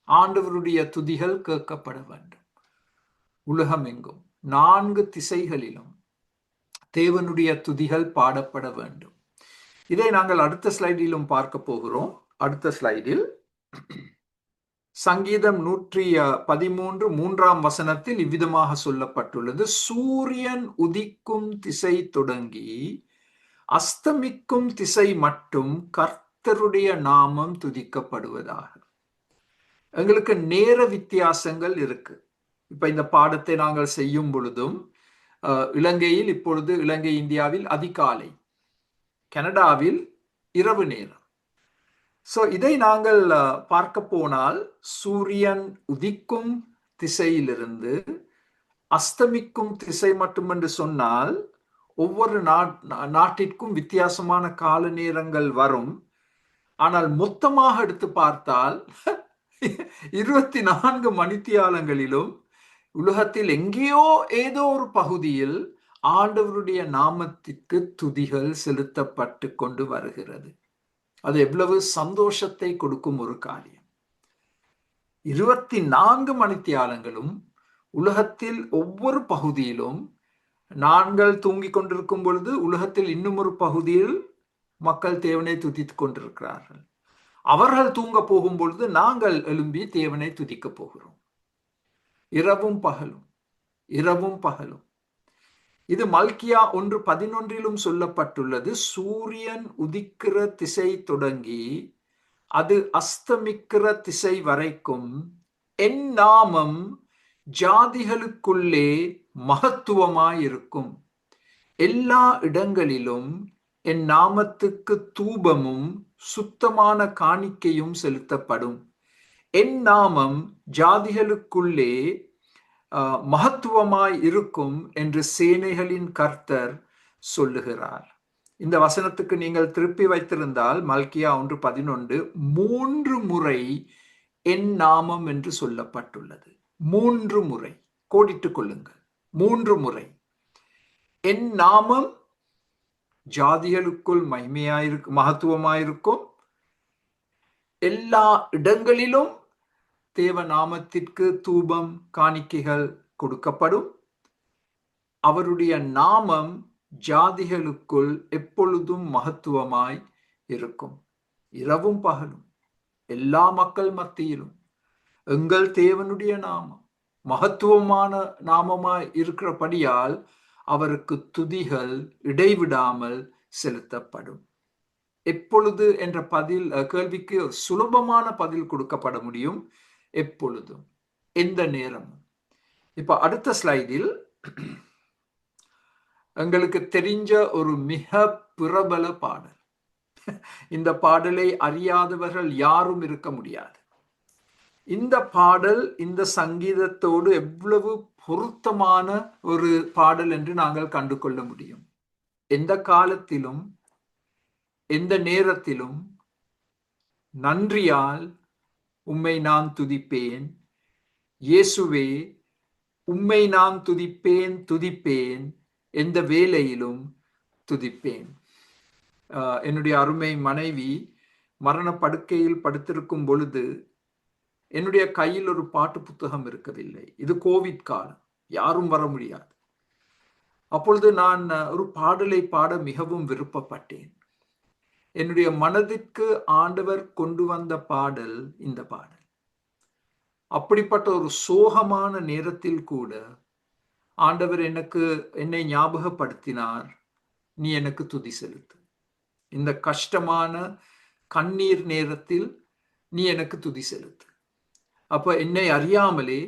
ஆண்டவருடைய துதிகள் கேட்கப்பட வேண்டும். உலகமெங்கும் 4 திசைகளிலும் தேவனுடைய துதிகள் பாடப்பட வேண்டும். இதை நாங்கள் அடுத்த ஸ்லைடிலும் பார்க்க போகிறோம். அடுத்த ஸ்லைடில் சங்கீதம் 113 3ஆம் வசனத்தில் இவ்விதமாக சொல்லப்பட்டுள்ளது: சூரியன் உதிக்கும் திசை தொடங்கி அஸ்தமிக்கும் திசை மட்டும் கர்த்தருடைய நாமம் துதிக்கப்படுவதாக. எங்களுக்கு நேர வித்தியாசங்கள் இருக்கு. இப்ப இந்த பாடத்தை நாங்கள் செய்யும் பொழுதும் இலங்கையில் இப்பொழுது இலங்கை இந்தியாவில் அதிகாலை, கனடாவில் இரவு நேரம். இதை நாங்கள் பார்க்க போனால் சூரியன் உதிக்கும் திசையிலிருந்து அஸ்தமிக்கும் திசை மட்டும் என்று சொன்னால் ஒவ்வொரு நாட்டிற்கும் வித்தியாசமான கால நேரங்கள் வரும். ஆனால் மொத்தமாக எடுத்து பார்த்தால் 24 மணித்தியாலங்களிலும் உலகத்தில் எங்கேயோ ஏதோ ஒரு பகுதியில் ஆண்டவருடைய நாமத்திற்கு துதிகள் செலுத்தப்பட்டு கொண்டு வருகிறது. அது எவ்வளவு சந்தோஷத்தை கொடுக்கும் ஒரு காரியம். 24 மணித்தியாலங்களும் உலகத்தில் ஒவ்வொரு பகுதியிலும், நாங்கள் தூங்கிக் கொண்டிருக்கும் பொழுது உலகத்தில் இன்னும் ஒரு பகுதியில் மக்கள் தேவனை துதித்துக் கொண்டிருக்கிறார்கள். அவர்கள் தூங்க போகும் பொழுது நாங்கள் எழும்பி தேவனை துதிக்க போகிறோம். இரவும் பகலும், இரவும் பகலும். இது மல்கியா 1:11 சொல்லப்பட்டுள்ளது. சூரியன் உதிக்கிற திசை தொடங்கி அது அஸ்தமிக்கிற திசை வரைக்கும் என் நாமம் ஜாதிகளுக்குள்ளே மகத்துவமாயிருக்கும். எல்லா இடங்களிலும் என் நாமத்துக்கு தூபமும் சுத்தமான காணிக்கையும் செலுத்தப்படும். என் நாமம் ஜாதிகளுக்குள்ளே மகத்துவமாய் இருக்கும் என்று சேனைகளின் கர்த்தர் சொல்லுகிறார். இந்த வசனத்துக்கு நீங்கள் திருப்பி வைத்திருந்தால் மல்கியா 1:11 3 முறை என் நாமம் என்று சொல்லப்பட்டுள்ளது. 3 முறை, கோடிட்டுக் கொள்ளுங்கள். 3 முறை என் நாமம் ஜாதிகளுக்குள் மகத்துவமாயிருக்கும். எல்லா இடங்களிலும் தேவ நாமத்திற்கு தூபம் காணிக்கைகள் கொடுக்கப்படும். அவருடைய நாமம் ஜாதிகளுக்குள் எப்பொழுதும் மகத்துவமாய் இருக்கும். இரவும் பகலும் எல்லா மக்கள் மத்தியிலும் எங்கள் தேவனுடைய நாமம் மகத்துவமான நாமமாய் இருக்கிறபடியால் அவருக்கு துதிகள் இடைவிடாமல் செலுத்தப்படும். எப்பொழுது என்ற கேள்விக்கு சுலபமான பதில் கொடுக்கப்பட முடியும். எப்பொழுதும், எந்த நேரமும். இப்ப அடுத்த ஸ்லைடில் எங்களுக்கு தெரிஞ்ச ஒரு மிக பிரபல பாடல். இந்த பாடலை அறியாதவர்கள் யாரும் இருக்க முடியாது. இந்த பாடல் இந்த சங்கீதத்தோடு எவ்வளவு பொருத்தமான ஒரு பாடல் என்று நாங்கள் கண்டு கொள்ள முடியும். எந்த காலத்திலும் எந்த நேரத்திலும் நன்றியால் உம்மை நான் துதிப்பேன், இயேசுவே உம்மை நான் துதிப்பேன் துதிப்பேன், எந்த வேளையிலும் துதிப்பேன். என்னுடைய அருமை மனைவி மரண படுக்கையில் படுத்திருக்கும் பொழுது என்னுடைய கையில் ஒரு பாட்டு புத்தகம் இருக்கவில்லை. இது கோவிட் காலம், யாரும் வர முடியாது. அப்பொழுது நான் ஒரு பாடலை பாட மிகவும் விருப்பப்பட்டேன். என்னுடைய மனதிற்கு ஆண்டவர் கொண்டு வந்த பாடல் இந்த பாடல். அப்படிப்பட்ட ஒரு சோகமான நேரத்தில் கூட ஆண்டவர் என்னை ஞாபகப்படுத்தினார், நீ எனக்கு துதி செலுத்து. இந்த கஷ்டமான கண்ணீர் நேரத்தில் நீ எனக்கு துதி செலுத்து. அப்ப என்னை அறியாமலே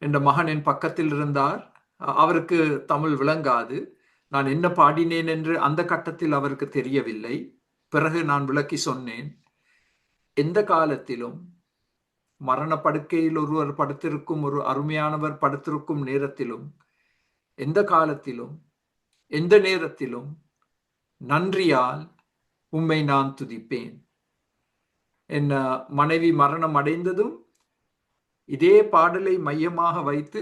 என் மகன் என் பக்கத்தில் இருந்தார். அவருக்கு தமிழ் விளங்காது. நான் என்ன பாடினேன் என்று அந்த கட்டத்தில் அவருக்கு தெரியவில்லை. பிறகு நான் விளக்கி சொன்னேன். எந்த காலத்திலும் மரண படுக்கையில் ஒருவர் படுத்திருக்கும், ஒரு அருமையானவர் படுத்திருக்கும் நேரத்திலும், எந்த காலத்திலும் எந்த நேரத்திலும் நன்றியால் உம்மை நான் துதிப்பேன். என் மனைவி மரணம் அடைந்ததும் இதே பாடலை மையமாக வைத்து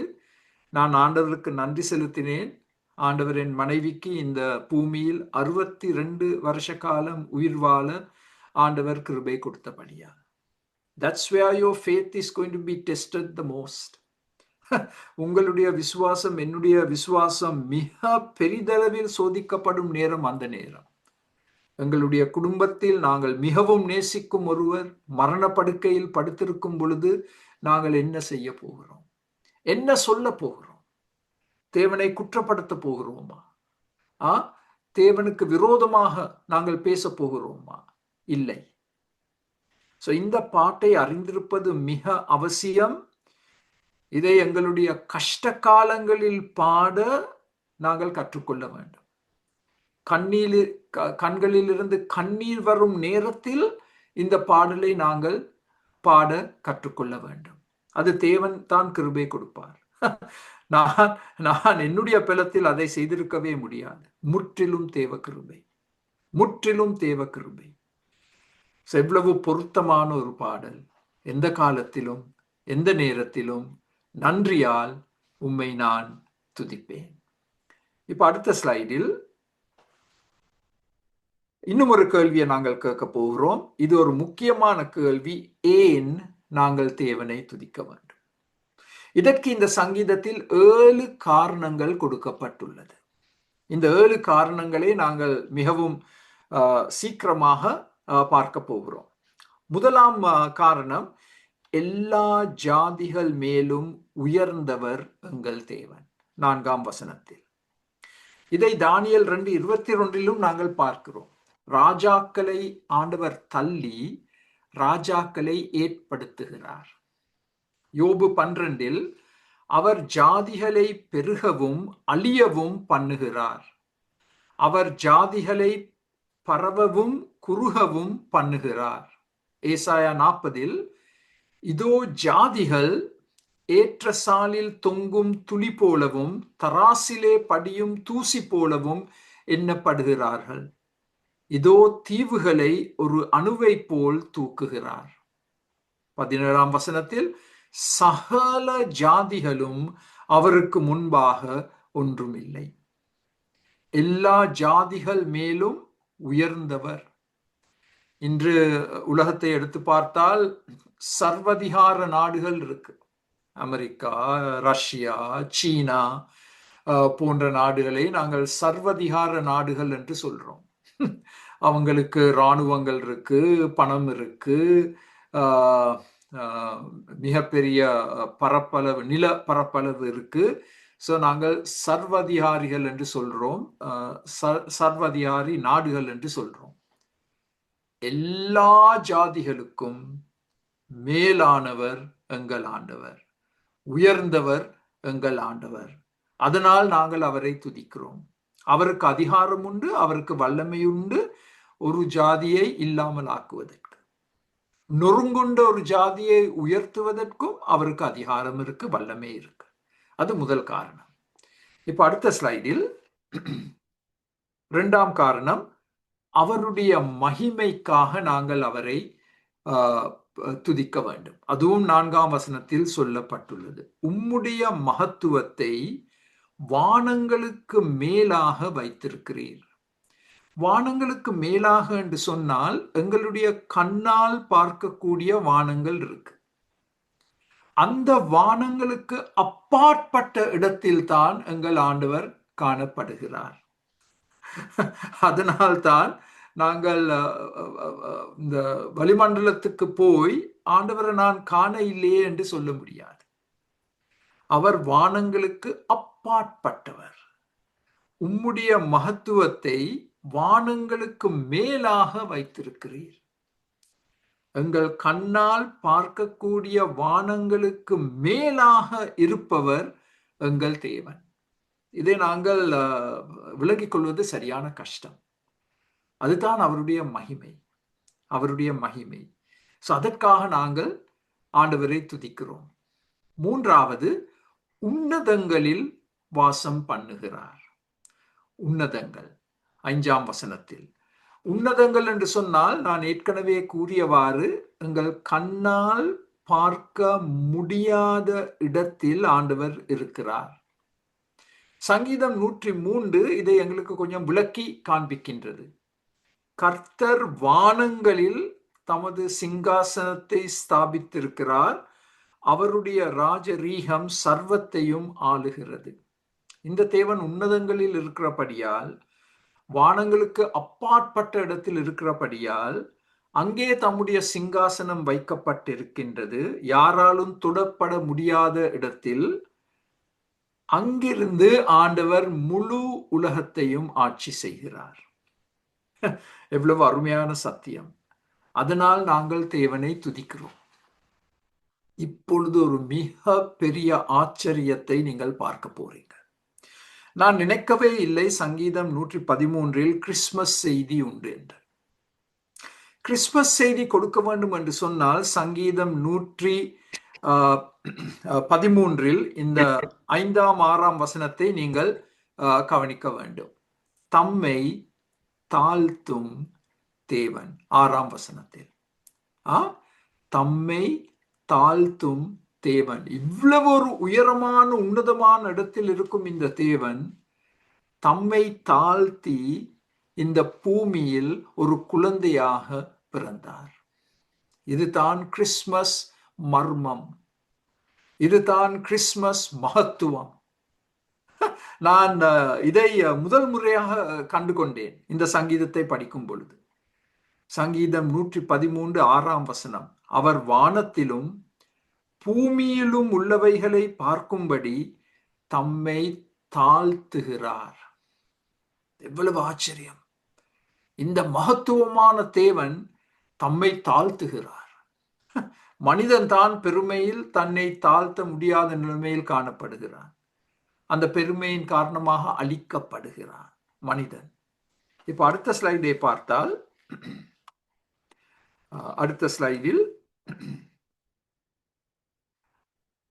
நான் ஆண்டவருக்கு நன்றி செலுத்தினேன். ஆண்டவர் என் மனைவிக்கு இந்த பூமியில் 62 வருஷ காலம் உயிர் வாழ ஆண்டவர் கிருபை கொடுத்தபடியா. That's where your faith is going to be tested the most. உங்களுடைய விசுவாசம், என்னுடைய விசுவாசம் மிக பெரிதளவில் சோதிக்கப்படும் நேரம் அந்த நேரம். எங்களுடைய குடும்பத்தில் நாங்கள் மிகவும் நேசிக்கும் ஒருவர் மரணப்படுக்கையில் படுத்திருக்கும் பொழுது நாங்கள் என்ன செய்ய போகிறோம்? என்ன சொல்ல போகிறோம்? தேவனை குற்றப்படுத்த போகிறோமா? தேவனுக்கு விரோதமாக நாங்கள் பேச போகிறோமா? இல்லை. இந்த பாட்டை அறிந்திருப்பது மிக அவசியம். இதை எங்களுடைய கஷ்ட காலங்களில் பாட நாங்கள் கற்றுக்கொள்ள வேண்டும். கண்களிலிருந்து கண்ணீர் வரும் நேரத்தில் இந்த பாடலை நாங்கள் பாட கற்றுக்கொள்ள வேண்டும். அது தேவன் தான் கிருபை கொடுப்பார். நான் என்னுடைய பலத்தில் அதை செய்திருக்கவே முடியாது. முற்றிலும் தேவ கிருபை, முற்றிலும் தேவ கிருபை. எவ்வளவு பொருத்தமான ஒரு பாடல். எந்த காலத்திலும் எந்த நேரத்திலும் நன்றியால் உம்மை நான் துதிப்பேன். இப்ப அடுத்த ஸ்லைடில் இன்னும் ஒரு கேள்வியை நாங்கள் கேட்க போகிறோம். இது ஒரு முக்கியமான கேள்வி. ஏன் நாங்கள் தேவனை துதிக்க வேண்டும்? இதற்கு இந்த சங்கீதத்தில் 7 காரணங்கள் கொடுக்கப்பட்டுள்ளது. இந்த 7 காரணங்களை நாங்கள் மிகவும் சீக்கிரமாக பார்க்க போகிறோம். முதலாம் காரணம், எல்லா ஜாதிகள் மேலும் உயர்ந்தவர் எங்கள் தேவன். 4ஆம் வசனத்தில். இதை தானியேல் 2:22 நாங்கள் பார்க்கிறோம். ராஜாக்களை ஆண்டவர் தள்ளி ராஜாக்களை ஏற்படுத்துகிறார். யோபு 12 அவர் ஜாதிகளை பெருகவும் அழியவும் பண்ணுகிறார். அவர் ஜாதிகளை பரவவும் குறுகவும் பண்ணுகிறார். ஏசாயா 40 இதோ ஜாதிகள் ஏற்ற சாலில் தொங்கும் துளி போலவும் தராசிலே படியும் தூசி போலவும் எண்ணப்படுகிறார்கள். இதோ தீவுகளை ஒரு அணுவை போல் தூக்குகிறார். 17ஆம் வசனத்தில் சகல ஜாதிகளும் அவருக்கு முன்பாக ஒன்றுமில்லை. எல்லா ஜாதிகள் மேலும் உயர்ந்தவர். இன்று உலகத்தை எடுத்து பார்த்தால் சர்வதிகார நாடுகள் இருக்கு. அமெரிக்கா, ரஷ்யா, சீனா போன்ற நாடுகளை நாங்கள் சர்வதிகார நாடுகள் என்று சொல்றோம். அவங்களுக்கு இராணுவங்கள் இருக்கு, பணம் இருக்கு, மிகப்பெரிய பரப்பளவு, நில பரப்பளவு இருக்கு. நாங்கள் சர்வதிகாரிகள் என்று சொல்றோம், சர்வதிகாரி நாடுகள் என்று சொல்றோம். எல்லா ஜாதிகளுக்கும் மேலானவர் எங்கள் ஆண்டவர், உயர்ந்தவர் எங்கள் ஆண்டவர். அதனால் நாங்கள் அவரை துதிக்கிறோம். அவருக்கு அதிகாரம் உண்டு, அவருக்கு வல்லமை உண்டு. ஒரு ஜாதியை இல்லாமல் ஆக்குவதற்கு, நொறுங்குண்ட ஒரு ஜாதியை உயர்த்துவதற்கும் அவருக்கு அதிகாரம் இருக்கு, வல்லமை இருக்கு. அது முதல் காரணம். இப்ப அடுத்த ஸ்லைடில் 2ஆம் காரணம், அவருடைய மகிமைக்காக நாங்கள் அவரை துதிக்க வேண்டும். அதுவும் 4ஆம் வசனத்தில் சொல்லப்பட்டுள்ளது. உம்முடைய மகத்துவத்தை வானங்களுக்கு மேலாக வைத்திருக்கிறீர். வானங்களுக்கு மேலாக என்று சொன்னால் எங்களுடைய கண்ணால் பார்க்கக்கூடிய வானங்கள் இருக்கு. அந்த வானங்களுக்கு அப்பாற்பட்ட இடத்தில் தான் எங்கள் ஆண்டவர் காணப்படுகிறார். அதனால்தான் நாங்கள் இந்த வளிமண்டலத்துக்கு போய் ஆண்டவரை நான் காண இல்லையே என்று சொல்ல முடியாது. அவர் வானங்களுக்கு அப்பாற்பட்டவர். உம்முடைய மகத்துவத்தை வானங்களுக்கு மேலாக வைத்திருக்கிறீர். எங்கள் கண்ணால் பார்க்கக்கூடிய வானங்களுக்கு மேலாக இருப்பவர் எங்கள் தேவன். இதை நாங்கள் விலகிக் கொள்வது சரியான கஷ்டம். அதுதான் அவருடைய மகிமை, அவருடைய மகிமை. அதற்காக நாங்கள் ஆண்டவரை துதிக்கிறோம். மூன்றாவது, உன்னதங்களில் வாசம் பண்ணுகிறார். உன்னதங்கள் 5ஆம் வசனத்தில். உன்னதங்கள் என்று சொன்னால் நான் ஏற்கனவே கூறியவாறு எங்கள் கண்ணால் பார்க்க முடியாத இடத்தில் ஆண்டவர் இருக்கிறார். சங்கீதம் 103 இதை எங்களுக்கு கொஞ்சம் விளக்கி காண்பிக்கின்றது. கர்த்தர் வானங்களில் தமது சிங்காசனத்தை ஸ்தாபித்திருக்கிறார், அவருடைய ராஜரீகம் சர்வத்தையும் ஆளுகிறது. இந்த தேவன் உன்னதங்களில் இருக்கிறபடியால், வானங்களுக்கு அப்பாற்பட்ட இடத்தில் இருக்கிறபடியால், அங்கே தம்முடைய சிங்காசனம் வைக்கப்பட்டிருக்கின்றது, யாராலும் தொடப்பட முடியாத இடத்தில். அங்கிருந்து ஆண்டவர் முழு உலகத்தையும் ஆட்சி செய்கிறார். எவ்வளவு அருமையான சத்தியம்! அதனால் நாங்கள் தேவனை துதிக்கிறோம். இப்பொழுது ஒரு மிக பெரிய ஆச்சரியத்தை நீங்கள் பார்க்க போறீங்க. நான் நினைக்கவே இல்லை சங்கீதம் 113 கிறிஸ்துமஸ் செய்தி உண்டு என்று. கிறிஸ்துமஸ் செய்தி கொடுக்க வேண்டும் என்று சொன்னால் சங்கீதம் 113 இந்த 5ஆம் 6ஆம் வசனத்தை நீங்கள் கவனிக்க வேண்டும். தம்மை தாழ்த்தும் தேவன். 6ஆம் வசனத்தில் தம்மை தாழ்த்தும் தேவன். இவ்வளவு ஒரு உயரமான உன்னதமான இடத்தில் இருக்கும் இந்த தேவன் தம்மை தாழ்த்தி இந்த பூமியில் ஒரு குழந்தையாக பிறந்தார். இதுதான் கிறிஸ்துமஸ் மர்மம், இதுதான் கிறிஸ்துமஸ் மகத்துவம். நான் இதை முதல் முறையாக கண்டு கொண்டேன் இந்த சங்கீதத்தை படிக்கும் பொழுது. சங்கீதம் 113 6ஆம் வசனம், அவர் வானத்திலும் பூமியிலும் உள்ளவைகளை பார்க்கும்படி தம்மை தாழ்த்துகிறார். எவ்வளவு ஆச்சரியம்! இந்த மகத்துவமான தேவன் தம்மை தாழ்த்துகிறார். மனிதன் தான் பெருமையில் தன்னை தாழ்த்த முடியாத நிலைமையில் காணப்படுகிறான். அந்த பெருமையின் காரணமாக அழிக்கப்படுகிறான் மனிதன். இப்ப அடுத்த ஸ்லைடை பார்த்தால், அடுத்த ஸ்லைடில்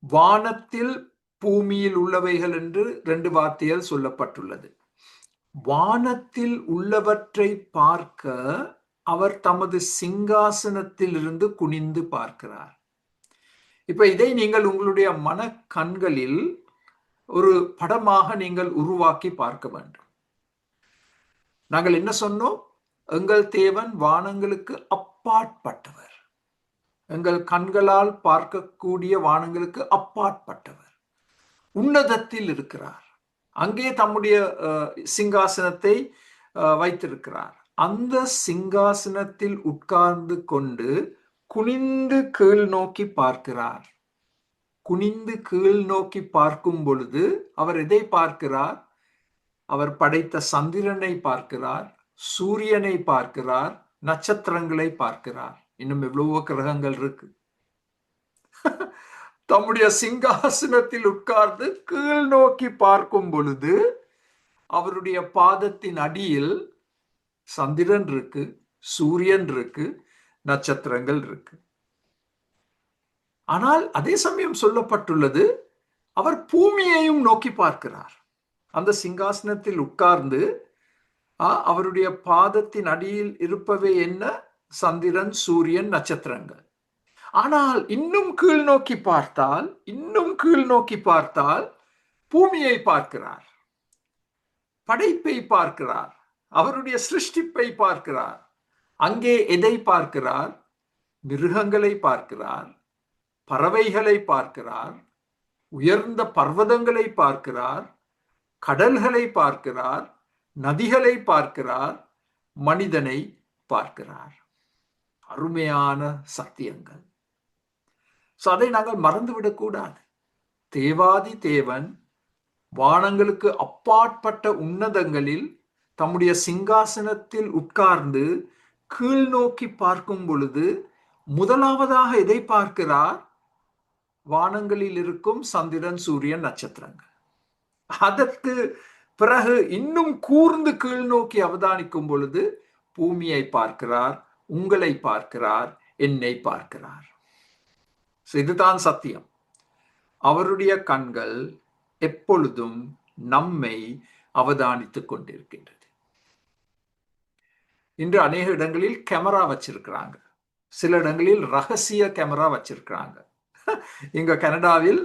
வானத்தில் பூமியில் உள்ளவைகள் என்று 2 வார்த்தைகள் சொல்லப்பட்டுள்ளது. வானத்தில் உள்ளவற்றை பார்க்க அவர் தமது சிங்காசனத்தில் இருந்து குனிந்து பார்க்கிறார். இப்ப இதை நீங்கள் உங்களுடைய மன கண்களில் ஒரு படமாக நீங்கள் உருவாக்கி பார்க்க வேண்டும். நாங்கள் என்ன சொன்னோம்? எங்கள் தேவன் வானங்களுக்கு அப்பாற்பட்டவர், எங்கள் கண்களால் பார்க்கக்கூடிய வானங்களுக்கு அப்பாற்பட்டவர், உன்னதத்தில் இருக்கிறார். அங்கே தம்முடைய சிங்காசனத்தை வைத்திருக்கிறார். அந்த சிங்காசனத்தில் உட்கார்ந்து கொண்டு குனிந்து கீழ் நோக்கி பார்க்கிறார். குனிந்து கீழ் நோக்கி பார்க்கும் பொழுது அவர் எதை பார்க்கிறார்? அவர் படைத்த சந்திரனை பார்க்கிறார், சூரியனை பார்க்கிறார், நட்சத்திரங்களை பார்க்கிறார். இன்னும் எவ்வளவோ கிரகங்கள் இருக்கு. தம்முடைய சிங்காசனத்தில் உட்கார்ந்து கீழ் நோக்கி பார்க்கும் பொழுது அவருடைய பாதத்தின் அடியில் சந்திரன் இருக்கு, சூரியன் இருக்கு, நட்சத்திரங்கள் இருக்கு. ஆனால் அதே சமயம் சொல்லப்பட்டுள்ளது, அவர் பூமியையும் நோக்கி பார்க்கிறார். அந்த சிங்காசனத்தில் உட்கார்ந்து அவருடைய பாதத்தின் அடியில் இருப்பவை என்ன? சந்திரன், சூரியன், நட்சத்திரங்கள். ஆனால் இன்னும் கீழ் நோக்கி பார்த்தால், இன்னும் கீழ் நோக்கி பார்த்தால் பூமியை பார்க்கிறார், படைப்பை பார்க்கிறார், அவருடைய சிருஷ்டிப்பை பார்க்கிறார். அங்கே எதை பார்க்கிறார்? மிருகங்களை பார்க்கிறார், பறவைகளை பார்க்கிறார், உயர்ந்த பர்வதங்களை பார்க்கிறார், கடல்களை பார்க்கிறார், நதிகளை பார்க்கிறார், மனிதனை பார்க்கிறார். அருமையான சத்தியங்கள். அதை நாங்கள் மறந்துவிடக் கூடாது. தேவாதி தேவன் வானங்களுக்கு அப்பாற்பட்ட உன்னதங்களில் தம்முடைய சிங்காசனத்தில் உட்கார்ந்து கீழ் நோக்கி பார்க்கும் பொழுது முதலாவதாக எதை பார்க்கிறார்? வானங்களில் இருக்கும் சந்திரன், சூரியன், நட்சத்திரங்கள். அதற்கு பிறகு இன்னும் கூர்ந்து கீழ் நோக்கி அவதானிக்கும் பொழுது பூமியை பார்க்கிறார், உங்களை பார்க்கிறார், என்னை பார்க்கிறார். இதுதான் சத்தியம். அவருடைய கண்கள் எப்பொழுதும் நம்மை அவதானித்துக் கொண்டிருக்கின்றது. இன்று அநேக இடங்களில் கேமரா வச்சிருக்கிறாங்க, சில இடங்களில் ரகசிய கேமரா வச்சிருக்கிறாங்க. இங்க கனடாவில்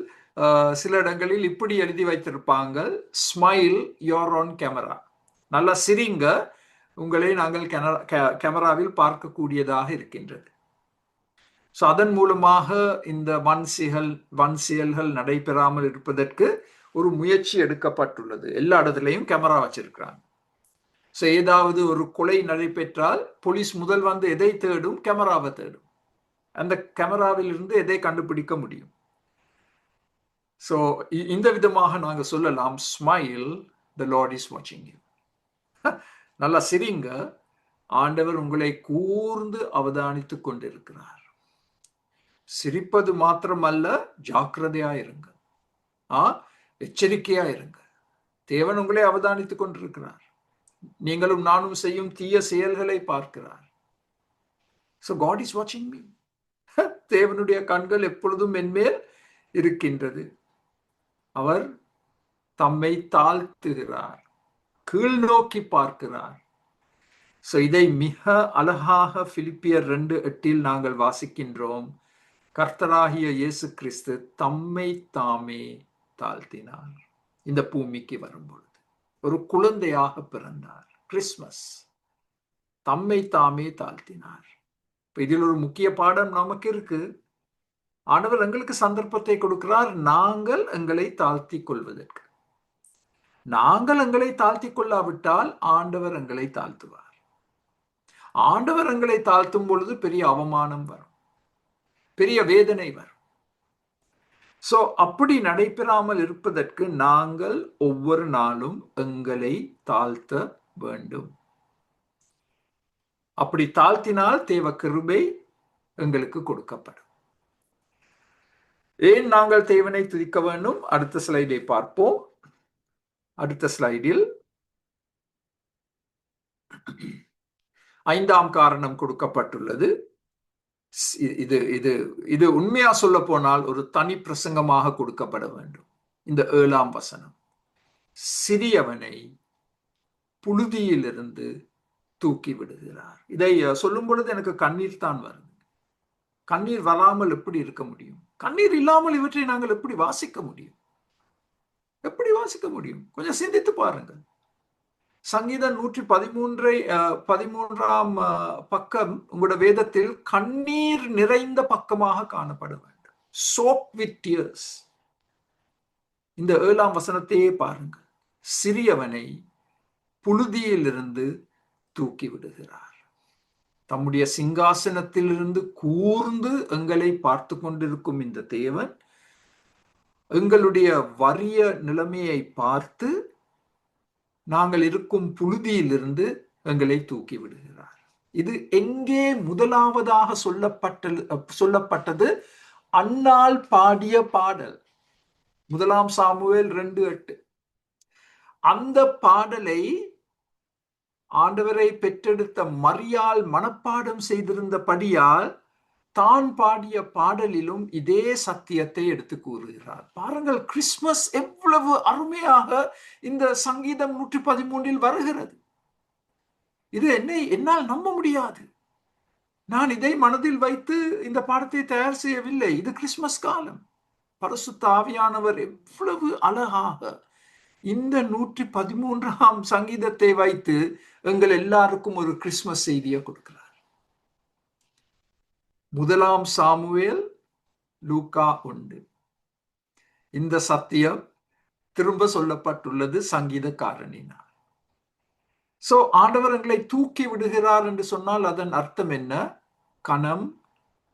சில இடங்களில் இப்படி எழுதி வைத்திருப்பாங்க, ஸ்மைல் யோர் ஆன் கேமரா. நல்லா சிரிங்க, உங்களை நாங்கள் கேமராவில் பார்க்கக்கூடியதாக இருக்கின்றது. ஸோ அதன் மூலமாக இந்த வன் செயல்கள் நடைபெறாமல் இருப்பதற்கு ஒரு முயற்சி எடுக்கப்பட்டுள்ளது. எல்லா இடத்துலையும் கேமரா வச்சிருக்கிறாங்க. ஸோ ஏதாவது ஒரு கொலை நடைபெற்றால் போலீஸ் முதல் வந்து எதை தேடும்? கேமராவை தேடும். அந்த கேமராவில் இருந்து எதை கண்டுபிடிக்க முடியும்? ஸோ இந்த விதமாக நாங்கள் சொல்லலாம், ஸ்மைல், த லார்ட் இஸ் வாட்சிங் யூ. நல்லா சிரிங்க, ஆண்டவர் உங்களை கூர்ந்து அவதானித்துக் கொண்டிருக்கிறார். சிரிப்பது மாத்திரமல்ல, ஜாக்கிரதையா இருங்க, எச்சரிக்கையா இருங்க. தேவன் உங்களை அவதானித்துக் கொண்டிருக்கிறார். நீங்களும் நானும் செய்யும் தீய செயல்களை பார்க்கிறார். So God is watching me. தேவனுடைய கண்கள் எப்பொழுதும் என்மேல் இருக்கின்றது. அவர் தம்மை தாழ்த்துகிறார், கீழ் நோக்கி பார்க்கிறார். இதை மிக அழகாக பிலிப்பியர் 2:8 நாங்கள் வாசிக்கின்றோம். கர்த்தராகிய இயேசு கிறிஸ்து தம்மை தாமே தாழ்த்தினார். இந்த பூமிக்கு வரும்பொழுது ஒரு குழந்தையாக பிறந்தார். கிறிஸ்மஸ், தம்மை தாமே தாழ்த்தினார். இதில் ஒரு முக்கிய பாடம் நமக்கு இருக்கு. ஆண்டவர் எங்களுக்கு சந்தர்ப்பத்தை கொடுக்கிறார், நாங்கள் எங்களை தாழ்த்தி கொள்வதற்கு. நாங்கள் எங்களை தாழ்த்தி கொள்ளாவிட்டால் ஆண்டவர் எங்களை தாழ்த்துவார். ஆண்டவர் எங்களை தாழ்த்தும் பொழுது பெரிய அவமானம் வரும், பெரிய வேதனை வரும். சோ அப்படி நடைபெறாமல் இருப்பதற்கு நாங்கள் ஒவ்வொரு நாளும் எங்களை தாழ்த்த வேண்டும். அப்படி தாழ்த்தினால் தேவ கிருபை எங்களுக்கு கொடுக்கப்படும். ஏன் நாங்கள் தேவனை துதிக்க வேண்டும்? அடுத்த ஸ்லைடை பார்ப்போம். அடுத்த ஸ்லைடில் 5ஆம் காரணம் கொடுக்கப்பட்டுள்ளது. இது இது இது உண்மையா சொல்ல போனால் ஒரு தனி பிரசங்கமாக கொடுக்கப்பட வேண்டும். இந்த 7ஆம் வசனம், சிறியவனை புழுதியிலிருந்து தூக்கி விடுகிறார். இதை சொல்லும் பொழுது எனக்கு கண்ணீர் தான் வருது. கண்ணீர் வராமல் எப்படி இருக்க முடியும்? கண்ணீர் இல்லாமல் இவற்றை நாங்கள் எப்படி வாசிக்க முடியும்? எப்படி வாசிக்க முடியும்? கொஞ்சம் சிந்தித்து பாருங்கள். சங்கீதம் 113ஆம் பக்கம் உங்களோட வேதத்தில் கண்ணீர் நிறைந்த பக்கமாக காணப்பட வேண்டும். Soap with tears. இந்த 7ஆம் வசனத்தையே பாருங்கள். சிறியவனை புழுதியிலிருந்து தூக்கி விடுகிறார். தம்முடைய சிங்காசனத்திலிருந்து கூர்ந்து எங்களை பார்த்து கொண்டிருக்கும் இந்த தேவன் எங்களுடைய வறிய நிலைமையை பார்த்து நாங்கள் இருக்கும் புழுதியிலிருந்து எங்களை தூக்கி விடுகிறார். இது எங்கே முதலாவதாக சொல்லப்பட்டது? அன்னாள் பாடிய பாடல், 1 சாமுவேல் 2:8. அந்த பாடலை ஆண்டவரை பெற்றெடுத்த மரியாள் மனப்பாடம் செய்திருந்தபடியால் தான் பாடிய பாடலிலும் இதே சத்தியத்தை எடுத்து கூறுகிறார். பாருங்கள், கிறிஸ்துமஸ் எவ்வளவு அருமையாக இந்த சங்கீதம் 113 வருகிறது. இது என்னால் நம்ப முடியாது. நான் இதை மனதில் வைத்து இந்த பாடத்தை தயார் செய்யவில்லை. இது கிறிஸ்துமஸ் காலம். பரிசுத்த ஆவியானவர் எவ்வளவு அழகாக இந்த 113ஆம் சங்கீதத்தை வைத்து எங்கள் எல்லாருக்கும் ஒரு கிறிஸ்துமஸ் செய்தியை கொடுக்கிறார். 1 சாமுவேல், லூக்கா 1. இந்த சத்தியம் திரும்ப சொல்லப்பட்டுள்ளது சங்கீதக்காரனினால். சோ ஆண்டவர் எங்களை தூக்கி விடுகிறார் என்று சொன்னால் அதன் அர்த்தம் என்ன? கனம்,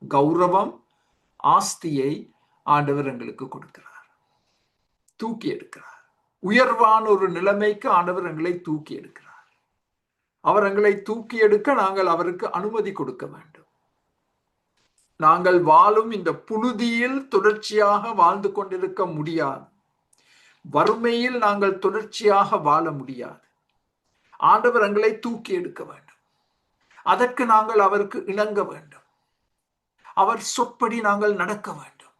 கௌரவம், ஆஸ்தியை ஆண்டவர் எங்களுக்கு கொடுக்கிறார், தூக்கி எடுக்கிறார். உயர்வான ஒரு நிலைமைக்கு ஆண்டவர் எங்களை தூக்கி எடுக்கிறார். அவர் எங்களை தூக்கி எடுக்க நாங்கள் அவருக்கு அனுமதி கொடுக்க வேண்டும். நாங்கள் வாழும் இந்த புழுதியில் தொடர்ச்சியாக வாழ்ந்து கொண்டிருக்க முடியாது. வறுமையில் நாங்கள் தொடர்ச்சியாக வாழ முடியாது. ஆண்டவர் எங்களை தூக்கி எடுக்க வேண்டும். அதற்கு நாங்கள் அவருக்கு இணங்க வேண்டும். அவர் சொற்படி நாங்கள் நடக்க வேண்டும்.